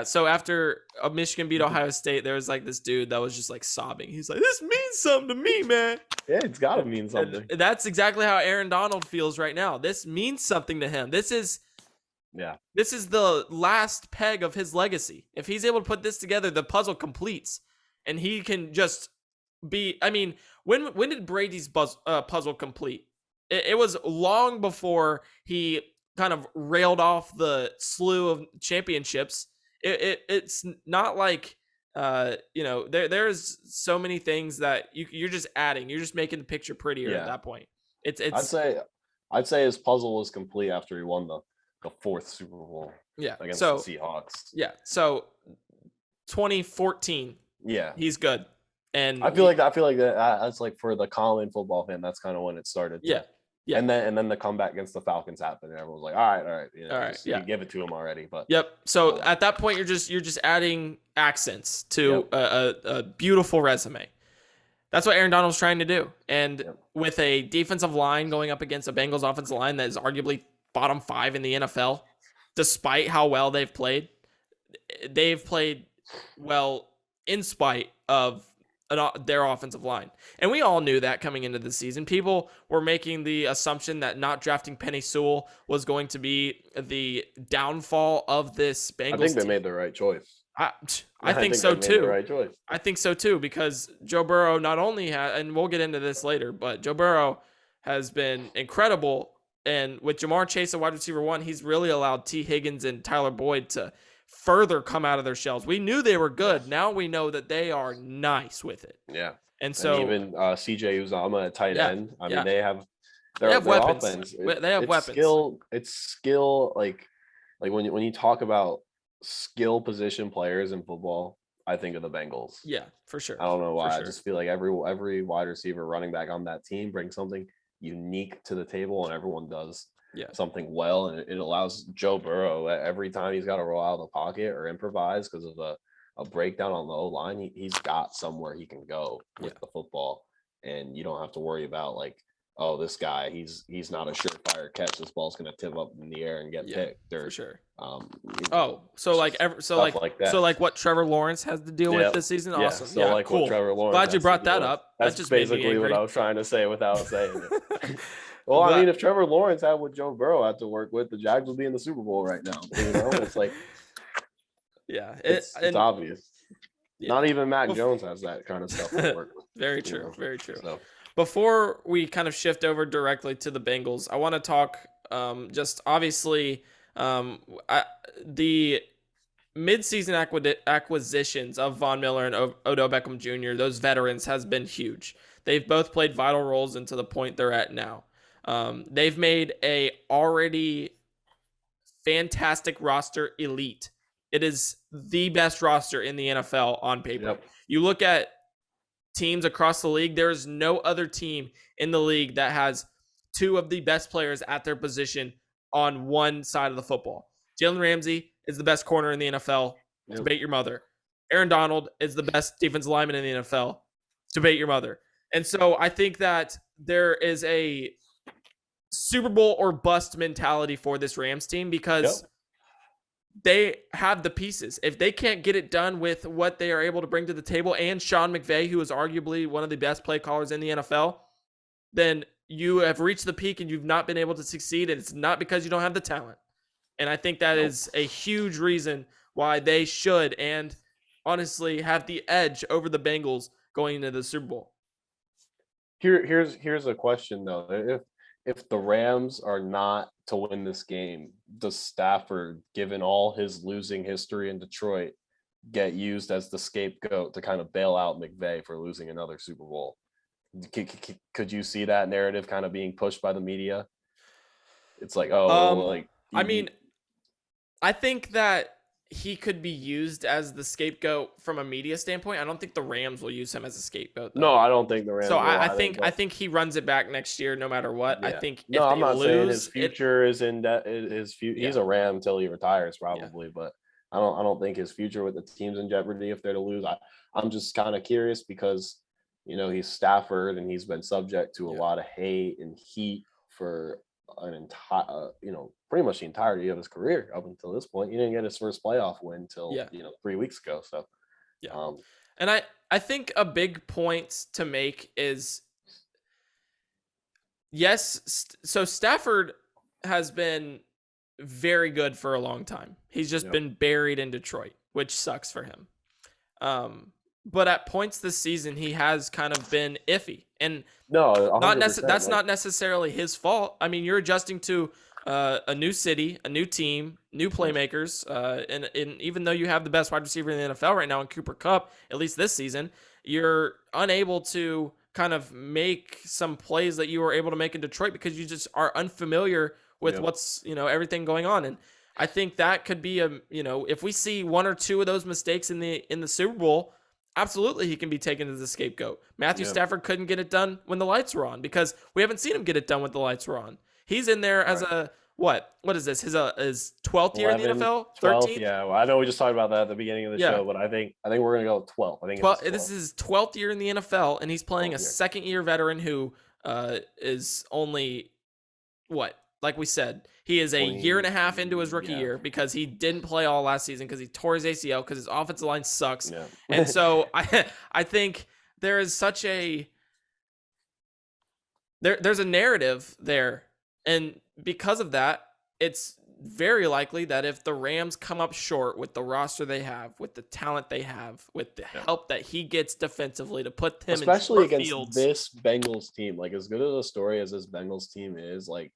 so after Michigan beat Ohio State, there was like this dude that was just like sobbing. He's like, this means something to me, man. Yeah, it's gotta mean something. And that's exactly how Aaron Donald feels right now. This means something to him. This is the last peg of his legacy. If he's able to put this together, the puzzle completes, and he can just be. I mean, when did Brady's puzzle complete? It was long before he kind of railed off the slew of championships. It's not like there's so many things that you're just adding. You're just making the picture prettier at that point. It's I'd say his puzzle was complete after he won the 4th Super Bowl against the Seahawks. Yeah. So 2014. Yeah. He's good. And I feel like that's like for the common football fan, that's kind of when it started. Yeah. And then the comeback against the Falcons happened, and everyone was like, all right, you give it to him already. But so at that point, you're just adding accents to a beautiful resume. That's what Aaron Donald's trying to do. And with a defensive line going up against a Bengals offensive line that is arguably bottom 5 in the NFL, despite how well they've played well in spite of their offensive line. And we all knew that coming into the season. People were making the assumption that not drafting Penny Sewell was going to be the downfall of this Bengals I think they team. made the right choice. I think so too. Right choice. I think so too, because Joe Burrow not only and we'll get into this later, but Joe Burrow has been incredible. And with Jamar Chase at wide receiver 1, he's really allowed T. Higgins and Tyler Boyd to further come out of their shells. We knew they were good. Now we know that they are nice with it. Yeah. And so even CJ Uzomah at tight end. I mean, they have weapons. Offense. They have weapons. It's skill. Like when you talk about skill position players in football, I think of the Bengals. Yeah, for sure. I don't know why. I just feel like every wide receiver, running back on that team brings something unique to the table, and everyone does something well, and it allows Joe Burrow every time he's got to roll out of the pocket or improvise because of a breakdown on the O line, he's got somewhere he can go with Yeah. the football, and you don't have to worry about like, oh, this guy, he's not a surefire catch. This ball's going to tip up in the air and get Yeah, picked, for or sure. you know, Oh, so like stuff like that. so like what Trevor Lawrence has to deal with Yeah, this season? yeah. Awesome. So Yeah, like what cool. Trevor Lawrence Glad you has to brought deal that with. up. That That's just made me basically what angry. I was trying to say without saying it. Well, I'm I glad. mean, if Trevor Lawrence had what Joe Burrow had to work with, the Jags would be in the Super Bowl right now. You know, it's like Yeah, it's obvious. yeah. Not even Mac Bef- Jones has that kind of stuff to work with. Very You true. know? Very true. So Before we kind of shift over directly to the Bengals, I want to talk just obviously the midseason acquisitions of Von Miller and Odell Beckham Jr., those veterans, has been huge. They've both played vital roles into the point they're at now. They've made a already fantastic roster elite. It is the best roster in the NFL on paper. Yep. You look at teams across the league, there is no other team in the league that has two of the best players at their position on one side of the football. Jalen Ramsey is the best corner in the NFL. Yep. Debate your mother. Aaron Donald is the best defensive lineman in the NFL. Debate your mother. And so I think that there is a Super Bowl or bust mentality for this Rams team because they have the pieces. If they can't get it done with what they are able to bring to the table and Sean McVay, who is arguably one of the best play callers in the NFL, then you have reached the peak and you've not been able to succeed. And it's not because you don't have the talent. And I think that is a huge reason why they should and honestly have the edge over the Bengals going into the Super Bowl. Here's a question though. If the Rams are not to win this game, does Stafford, given all his losing history in Detroit, get used as the scapegoat to kind of bail out McVay for losing another Super Bowl? Could you see that narrative kind of being pushed by the media? It's like, I mean, I think that he could be used as the scapegoat from a media standpoint. I don't think the Rams will use him as a scapegoat, though. No, I don't think the Rams. So I think he runs it back next year, no matter what. Yeah. I think no, I'm not saying his future is in that. He's a Ram until he retires, probably. But I don't think his future with the team's in jeopardy if they're to lose. I'm just kind of curious because he's Stafford and he's been subject to a lot of hate and heat for an entire pretty much the entirety of his career up until this point. He didn't get his first playoff win until 3 weeks ago. So and I think a big point to make is so Stafford has been very good for a long time. He's just been buried in Detroit, which sucks for him. But at points this season, he has kind of been iffy, and that's not necessarily his fault. I mean, you're adjusting to a new city, a new team, new playmakers, and even though you have the best wide receiver in the NFL right now in Cooper Kupp, at least this season, you're unable to kind of make some plays that you were able to make in Detroit because you just are unfamiliar with what's everything going on. And I think that could be if we see one or two of those mistakes in the Super Bowl, absolutely he can be taken as a scapegoat. Matthew Stafford couldn't get it done when the lights were on because we haven't seen him get it done when the lights were on. He's in there as a what is this? His 12th year in the NFL? 13th? Yeah, well, I know we just talked about that at the beginning of the show, but I think we're gonna go 12. I think 12. This is his 12th year in the NFL, and he's playing a second-year veteran who is only like we said, he is a year and a half into his rookie year because he didn't play all last season because he tore his ACL because his offensive line sucks. Yeah. And so I think there is such there's a narrative there. And because of that, it's very likely that if the Rams come up short with the roster they have, with the talent they have, with the help that he gets defensively to put him especially in against this Bengals team, like as good of a story as this Bengals team is, like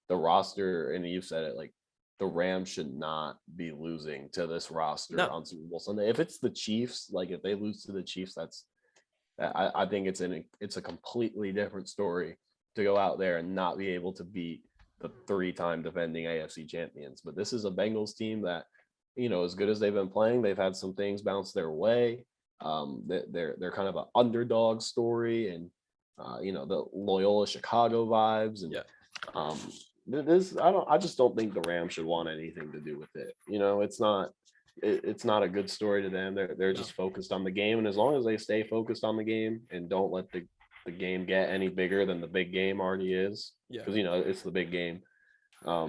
the roster, and you've said it, like the Rams should not be losing to this roster on Super Bowl Sunday. If it's the Chiefs, like if they lose to the Chiefs, I think it's a completely different story to go out there and not be able to beat the 3-time defending AFC champions. But this is a Bengals team that, as good as they've been playing, they've had some things bounce their way. They're kind of an underdog story, and the Loyola Chicago vibes, and I just don't think the Rams should want anything to do with it. It's not it's not a good story to them. They're No. just focused on the game, and as long as they stay focused on the game and don't let the game get any bigger than the big game already is, Yeah. because it's the big game. Yeah.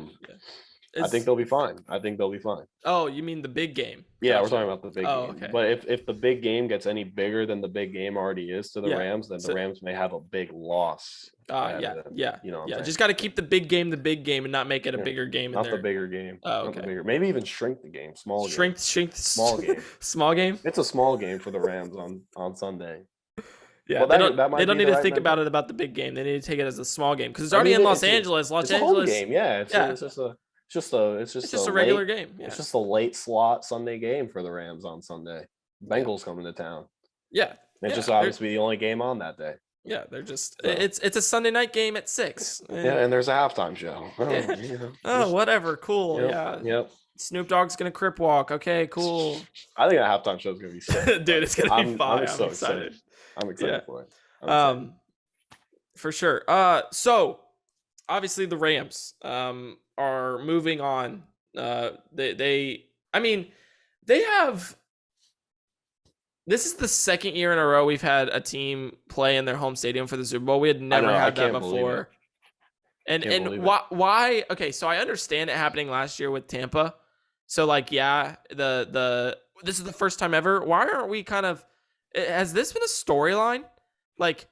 I think they'll be fine. I think they'll be fine. Oh, you mean the big game? Yeah, we're Gotcha. talking about the big Oh, game. okay. But if the big game gets any bigger than the big game already is to the Yeah. Rams, then the So, Rams may have a big loss ahead of them. yeah. You know what I'm Yeah. saying? Just got to keep the big game and not make it a Yeah. bigger game in Not the there. bigger game. Oh, Not the okay. bigger. Maybe even shrink the game. Small Shrink, Small game. small game. It's a small game for the Rams on Sunday. Yeah, Well, that might they don't be need the to right think about the big game. They need to take it as a small game because it's I already mean, in Los it's Angeles. Los it's a home Angeles. game. Yeah, it's just a regular game. Yeah. It's just a late slot Sunday game for the Rams on Sunday. Bengals coming to town. Yeah. It's just obviously the only game on that day. Yeah, they're just So. it's a Sunday night game at 6. Yeah, and there's a halftime show. Whatever, cool. Yep. Snoop Dogg's gonna crip walk. Okay, cool. I think that halftime show is gonna be sick. Dude, it's gonna be fire. I'm so excited. I'm excited for it. For sure. So obviously the Rams are moving on. They have. This is the second year in a row we've had a team play in their home stadium for the Super Bowl. We had never had that before. And why? Okay, so I understand it happening last year with Tampa. So like, yeah, this is the first time ever. Why aren't we has this been a storyline? Like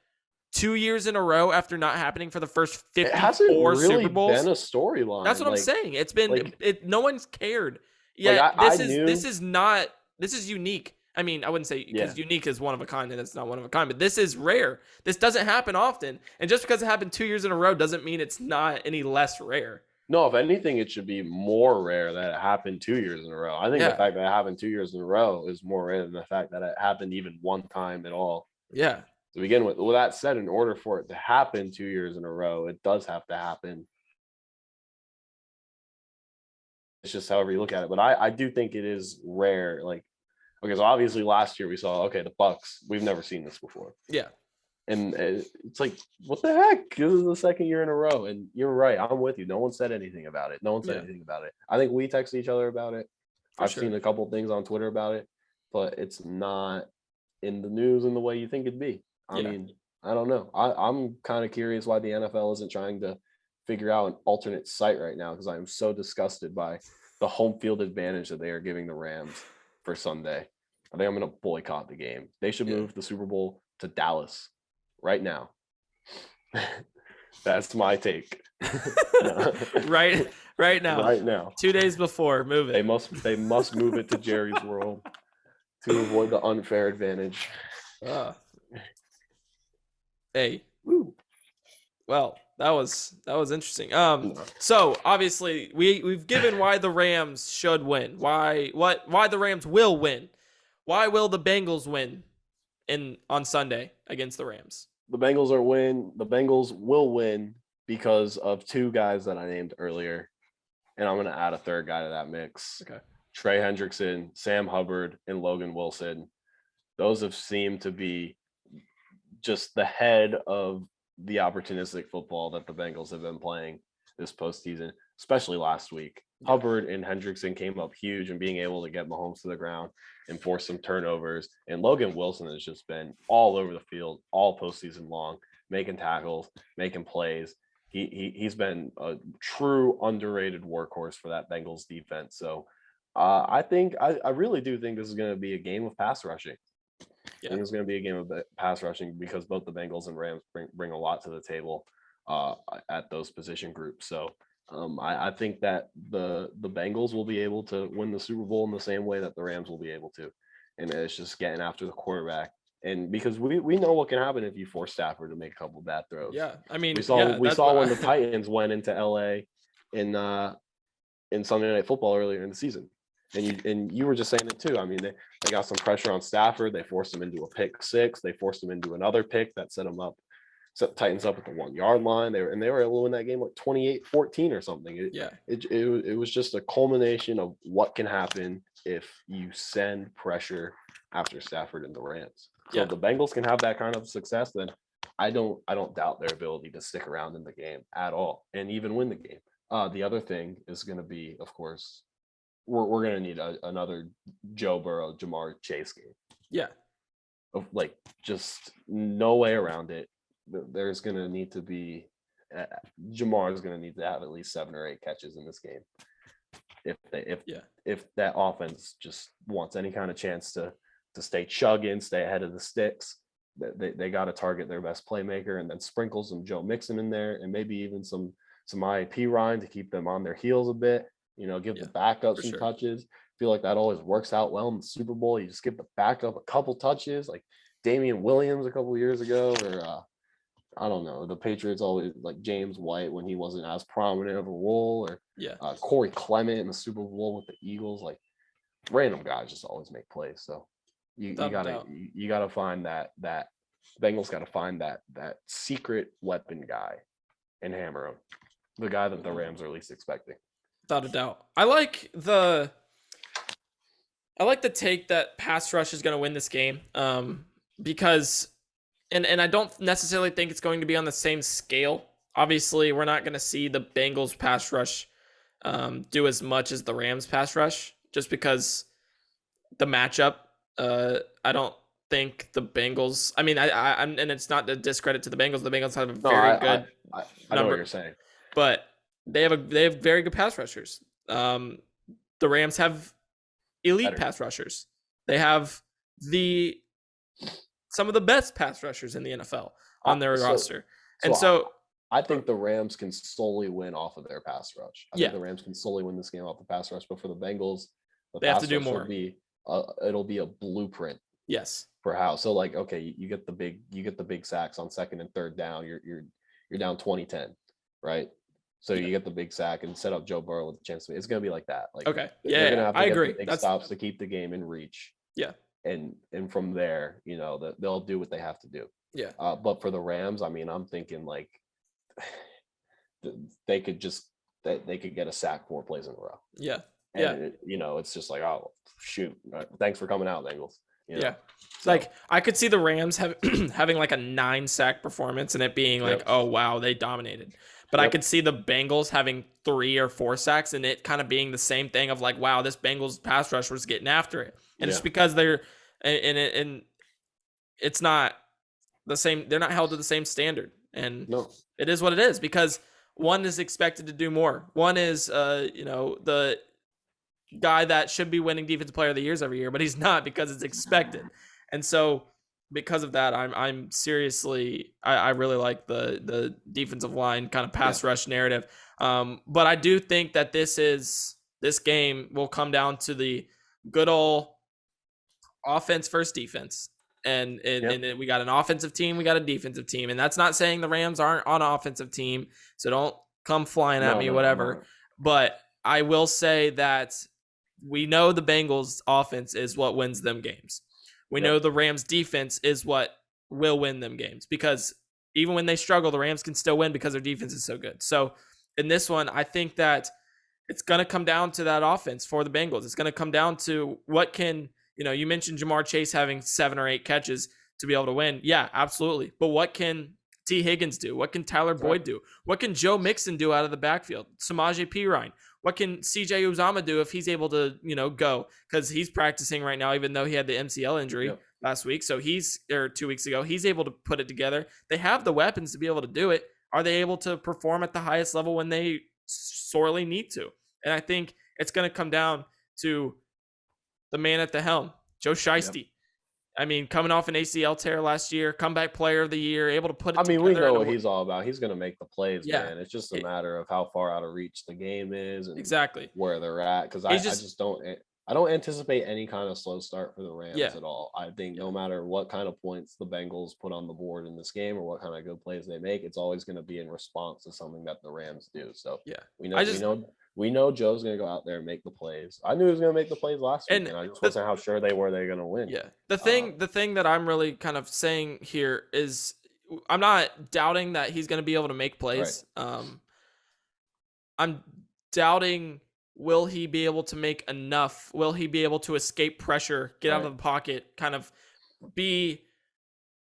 2 years in a row after not happening for the first 54 Super Bowls. Been a storyline. That's what I'm saying. It's been no one's cared. Yeah, this is unique. I mean, I wouldn't say because unique is one of a kind and it's not one of a kind, but this is rare. This doesn't happen often. And just because it happened 2 years in a row doesn't mean it's not any less rare. No, if anything, it should be more rare that it happened 2 years in a row. I think the fact that it happened 2 years in a row is more rare than the fact that it happened even one time at all. Yeah. To begin with that said, in order for it to happen 2 years in a row, it does have to happen. It's just however you look at it. But I do think it is rare. Like, okay, so obviously last year we saw, the Bucks, we've never seen this before. Yeah. And it's like, what the heck? This is the second year in a row. And you're right. I'm with you. No one said anything about it. I think we texted each other about it. I've seen a couple things on Twitter about it, but it's not in the news in the way you think it'd be. I mean, I don't know. I'm kind of curious why the NFL isn't trying to figure out an alternate site right now because I am so disgusted by the home field advantage that they are giving the Rams for Sunday. I think I'm going to boycott the game. They should move the Super Bowl to Dallas right now. That's my take. right now. Right now. 2 days before, move it. They must move it to Jerry's World to avoid the unfair advantage. Hey. Woo. Well, that was interesting. So obviously we've given why the Rams should win. Why the Rams will win. Why will the Bengals win on Sunday against the Rams? The Bengals will win because of two guys that I named earlier. And I'm going to add a third guy to that mix. Okay. Trey Hendrickson, Sam Hubbard, and Logan Wilson. Those have seemed to be just the head of the opportunistic football that the Bengals have been playing this postseason, especially last week. Hubbard and Hendrickson came up huge and being able to get Mahomes to the ground and force some turnovers. And Logan Wilson has just been all over the field all postseason long, making tackles, making plays. He's been a true underrated workhorse for that Bengals defense. So I really do think this is going to be a game of pass rushing. I think it's going to be a game of pass rushing because both the Bengals and Rams bring a lot to the table at those position groups. So I think that the Bengals will be able to win the Super Bowl in the same way that the Rams will be able to. And it's just getting after the quarterback. And because we know what can happen if you force Stafford to make a couple bad throws. Yeah, I mean, we saw when the Titans went into LA in Sunday Night Football earlier in the season. And you were just saying it too. I mean, they got some pressure on Stafford. They forced him into a pick six. They forced him into another pick that set the Titans up at the 1 yard line. They were able to win that game like 28-14 or something. It was just a culmination of what can happen if you send pressure after Stafford and the Rams. So if the Bengals can have that kind of success, then I don't doubt their ability to stick around in the game at all and even win the game. The other thing is going to be, of course, we're gonna need another Joe Burrow, Jamar Chase game. Yeah. Of like just no way around it. There's gonna need to be Jamar is gonna need to have at least 7 or 8 catches in this game Yeah. if that offense just wants any kind of chance to stay chugging, stay ahead of the sticks. They got to target their best playmaker and then sprinkle some Joe Mixon in there and maybe even some IAP Ryan to keep them on their heels a bit. You know, give the backup some touches. Feel like that always works out well in the Super Bowl. You just give the backup a couple touches, like Damian Williams a couple years ago, or I don't know. The Patriots always like James White when he wasn't as prominent of a role, or Corey Clement in the Super Bowl with the Eagles. Like random guys just always make plays. So you gotta find that Bengals gotta find that secret weapon guy and hammer him. The guy that the Rams are least expecting. Without a doubt. I like the take that pass rush is going to win this game, because and I don't necessarily think it's going to be on the same scale. Obviously, we're not going to see the Bengals pass rush do as much as the Rams pass rush, just because the matchup. I don't think the Bengals. I mean, I'm and it's not a discredit to the Bengals. The Bengals have a very good. I know what you're saying, but they have very good pass rushers. The Rams have elite pass rushers. They have some of the best pass rushers in the NFL on their roster. And so I think the Rams can solely win off of their pass rush. I think the Rams can solely win this game off the pass rush, but for the Bengals, they have to do more. It'll be a blueprint. Yes. For how. So like, okay, you get the big sacks on second and third down. You're down 20-10, right? So you get the big sack and set up Joe Burrow with a chance to. It's gonna be like that. Like they're gonna have to get the big stops to keep the game in reach. Yeah. And from there, you know, they'll do what they have to do. Yeah. But for the Rams, I mean, I'm thinking like they could get a sack 4 plays in a row. Yeah. And you know, it's just like, oh shoot, thanks for coming out, Bengals. You know? Yeah. So. Like I could see the Rams having like a 9 sack performance and it being like, oh wow, they dominated. But I could see the Bengals having 3 or 4 sacks and it kind of being the same thing of like, wow, this Bengals pass rush was getting after it. And it's because they're and it's not the same. They're not held to the same standard. And it is what it is because one is expected to do more. One is, the guy that should be winning Defensive Player of the Years every year, but he's not because it's expected. And so because of that, I'm seriously, I really like the defensive line kind of pass rush narrative. But I do think that this game will come down to the good old offense versus defense. And we got an offensive team, we got a defensive team. And that's not saying the Rams aren't on an offensive team. So don't come flying at me, whatever. No. But I will say that we know the Bengals offense is what wins them games. We know the Rams defense is what will win them games because even when they struggle, the Rams can still win because their defense is so good. So in this one, I think that it's going to come down to that offense for the Bengals. It's going to come down to what can, you mentioned Jamar Chase having 7 or 8 catches to be able to win. Yeah, absolutely. But what can T. Higgins do? What can Tyler Boyd do? What can Joe Mixon do out of the backfield? Samaje Perine. What can CJ Uzama do if he's able to, go? Because he's practicing right now, even though he had the MCL injury last week. So 2 weeks ago, he's able to put it together. They have the weapons to be able to do it. Are they able to perform at the highest level when they sorely need to? And I think it's going to come down to the man at the helm, Joe Shiesty. Yep. I mean, coming off an ACL tear last year, comeback player of the year, able to put it together. We know what he's all about. He's going to make the plays, man. It's just a matter of how far out of reach the game is and where they're at. Because I don't anticipate any kind of slow start for the Rams at all. I think no matter what kind of points the Bengals put on the board in this game or what kind of good plays they make, it's always going to be in response to something that the Rams do. So we know Joe's going to go out there and make the plays. I knew he was going to make the plays last week, and I just wasn't how sure they were going to win. Yeah. The thing that I'm really kind of saying here is I'm not doubting that he's going to be able to make plays. Right. I'm doubting, will he be able to make enough? Will he be able to escape pressure, get out of the pocket, kind of be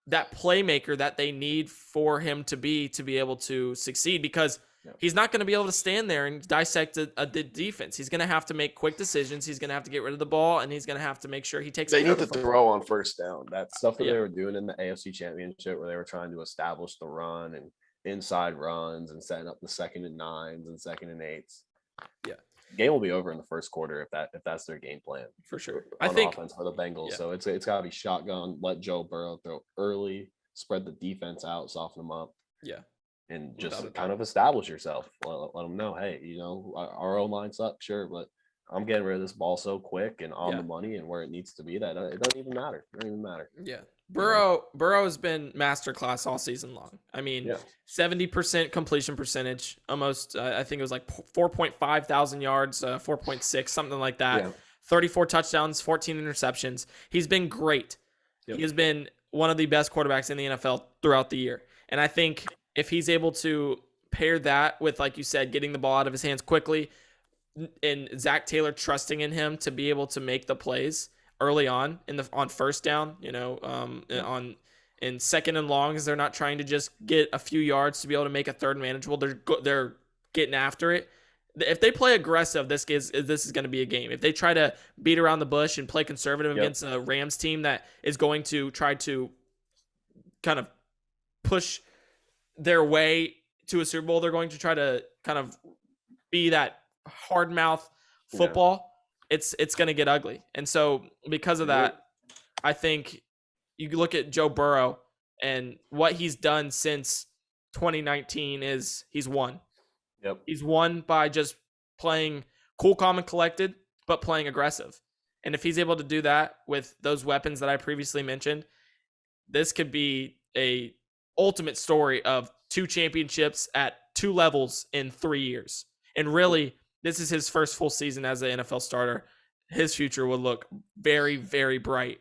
that playmaker that they need for him to be able to succeed? Because Yeah. He's not going to be able to stand there and dissect a defense. He's going to have to make quick decisions. He's going to have to get rid of the ball, and he's going to have to make sure he takes. They care need of the to football. throw on first down. That stuff that Yeah. they were doing in the AFC Championship, where they were trying to establish the run and inside runs and setting up the 2nd and 9s and 2nd and 8s. Yeah. Game will be over in the first quarter if that's their game plan For sure. on I think offense for the Bengals. yeah. So it's got to be shotgun, let Joe Burrow throw early, spread the defense out, soften them up. Yeah. And Without just a kind doubt. of establish yourself. Let them know, hey, our O-line sucks, sure, but I'm getting rid of this ball so quick and on Yeah. the money and where it needs to be that it doesn't even matter. It doesn't even matter. Yeah. Burrow has been masterclass all season long. I mean, Yeah. 70% completion percentage, almost I think it was like 4.5 thousand yards, 4.6, something like that. Yeah. 34 touchdowns, 14 interceptions. He's been great. Yep. He has been one of the best quarterbacks in the NFL throughout the year. And I think if he's able to pair that with, like you said, getting the ball out of his hands quickly and Zach Taylor trusting in him to be able to make the plays early on on first down, on in 2nd and longs, they're not trying to just get a few yards to be able to make a 3rd manageable. They're getting after it. If they play aggressive, this is going to be a game. If they try to beat around the bush and play conservative against a Rams team that is going to try to kind of push their way to a Super Bowl, they're going to try to kind of be that hard mouth football. It's going to get ugly. And so because of that, I think you look at Joe Burrow and what he's done since 2019 is he's won. Yep. He's won by just playing cool, calm, and collected, but playing aggressive. And if he's able to do that with those weapons that I previously mentioned, this could be a ultimate story of 2 championships at 2 levels in 3 years. And really, this is his first full season as an NFL starter. His future will look very, very bright.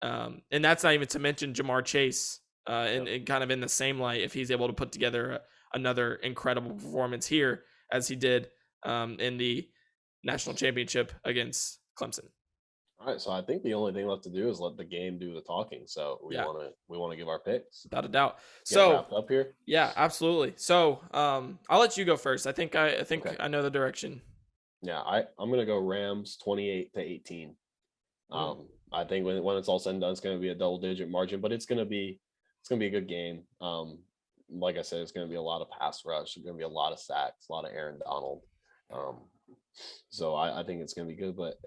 And that's not even to mention Jamar Chase and kind of in the same light if he's able to put together another incredible performance here as he did in the national championship against Clemson. All right, so I think the only thing left to do is let the game do the talking. So we want to give our picks. Without a doubt. Get wrapped up here. Yeah, absolutely. So I'll let you go first. I think okay. I know the direction. Yeah, I'm gonna go Rams 28-18. I think when it's all said and done, it's gonna be a double-digit margin, but it's gonna be a good game. Like I said, it's gonna be a lot of pass rush. It's gonna be a lot of sacks, a lot of Aaron Donald. So I think it's gonna be good, but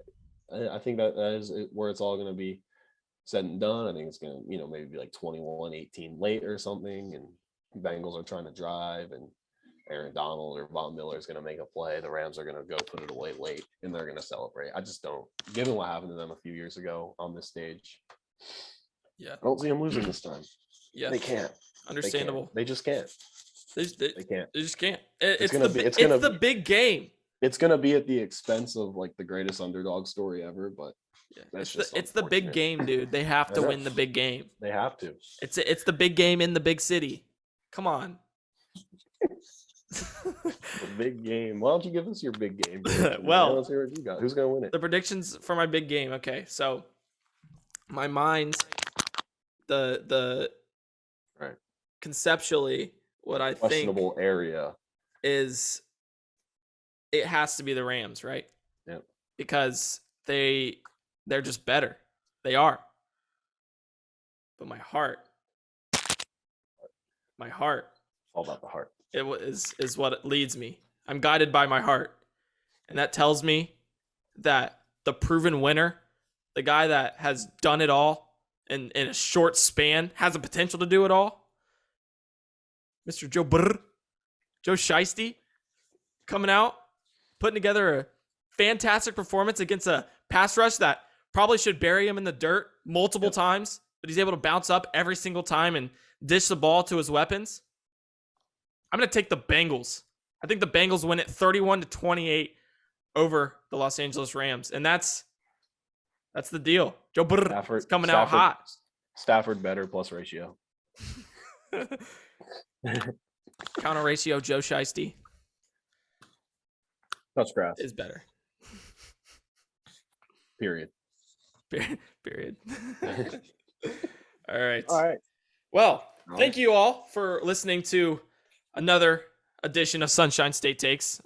I think that is where it's all going to be said and done. I think it's going to, maybe be like 21-18 late or something. And Bengals are trying to drive and Aaron Donald or Von Miller is going to make a play. The Rams are going to go put it away late and they're going to celebrate. I just don't, given what happened to them a few years ago on this stage. Yeah. I don't see them losing this time. Yeah. They can't. Understandable. They just can't. They can't. They just can't. It's the big game. It's going to be at the expense of like the greatest underdog story ever, but it's the big game, dude. They have to win the big game. They have to. It's the big game in the big city. Come on. The big game. Why don't you give us your big game? Well, let's hear what you got. Who's going to win it? The predictions for my big game. Okay, so my mind, the right. Conceptually, what I think questionable area is it has to be the Rams, right? Yep. Because they're just better. They are. But my heart, all about the heart. Is what leads me. I'm guided by my heart. And that tells me that the proven winner, the guy that has done it all in a short span, has the potential to do it all, Mr. Joe Shiesty, coming out, putting together a fantastic performance against a pass rush that probably should bury him in the dirt multiple times, but he's able to bounce up every single time and dish the ball to his weapons. I'm going to take the Bengals. I think the Bengals win it 31-28 over the Los Angeles Rams, and that's the deal. Joe Burrow's coming out hot. Stafford better plus ratio. Counter ratio Joe Shiesty. Touch grass is better. Period. Period. All right. All right. Well, thank you all for listening to another edition of Sunshine State Takes.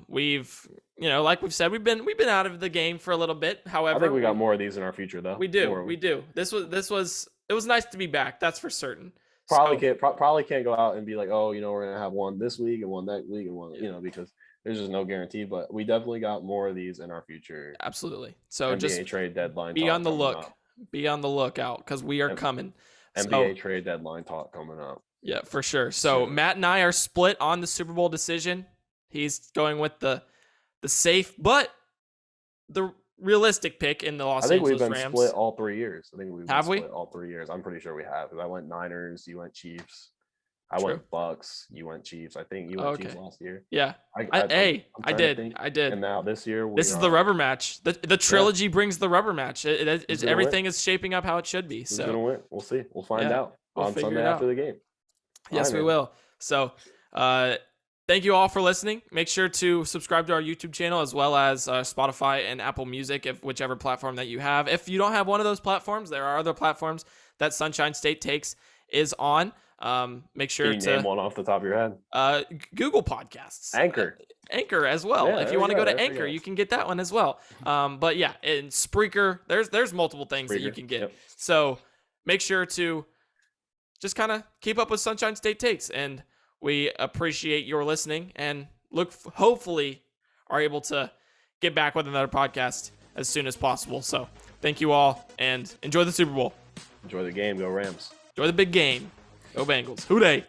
We've, like we've said, we've been out of the game for a little bit. However, I think we got more of these in our future, though. We do. It was nice to be back. That's for certain. Probably can't go out and be like, oh, we're gonna have one this week and one that week and one, because there's just no guarantee. But we definitely got more of these in our future. Absolutely. So NBA just trade deadline. Be on the look. Be on the lookout because we are coming. NBA trade deadline talk coming up. Yeah, for sure. So Matt and I are split on the Super Bowl decision. He's going with the safe, but the realistic pick in the Los Angeles Rams. I think we've been split all 3 years. Have we? All 3 years. I'm pretty sure we have. Because I went Niners, you went Chiefs. I went Bucks, you went Chiefs. I think you went Chiefs last year. Yeah. I did. And now this year, this is the rubber match. The trilogy brings the rubber match. Everything is shaping up how it should be. Who's gonna win? We'll see. We'll find out on Sunday after the game. Yes, we will. So, thank you all for listening. Make sure to subscribe to our YouTube channel as well as Spotify and Apple Music, whichever platform that you have. If you don't have one of those platforms, there are other platforms that Sunshine State Takes is on. Make sure to name one off the top of your head. Google Podcasts, Anchor as well. Yeah, if you want to go to Anchor, you can get that one as well. But yeah, in Spreaker, there's multiple things that you can get. Yep. So make sure to just kind of keep up with Sunshine State Takes, and we appreciate your listening and hopefully are able to get back with another podcast as soon as possible. So thank you all and enjoy the Super Bowl. Enjoy the game. Go Rams. Enjoy the big game. Go Bengals. Hoo-day.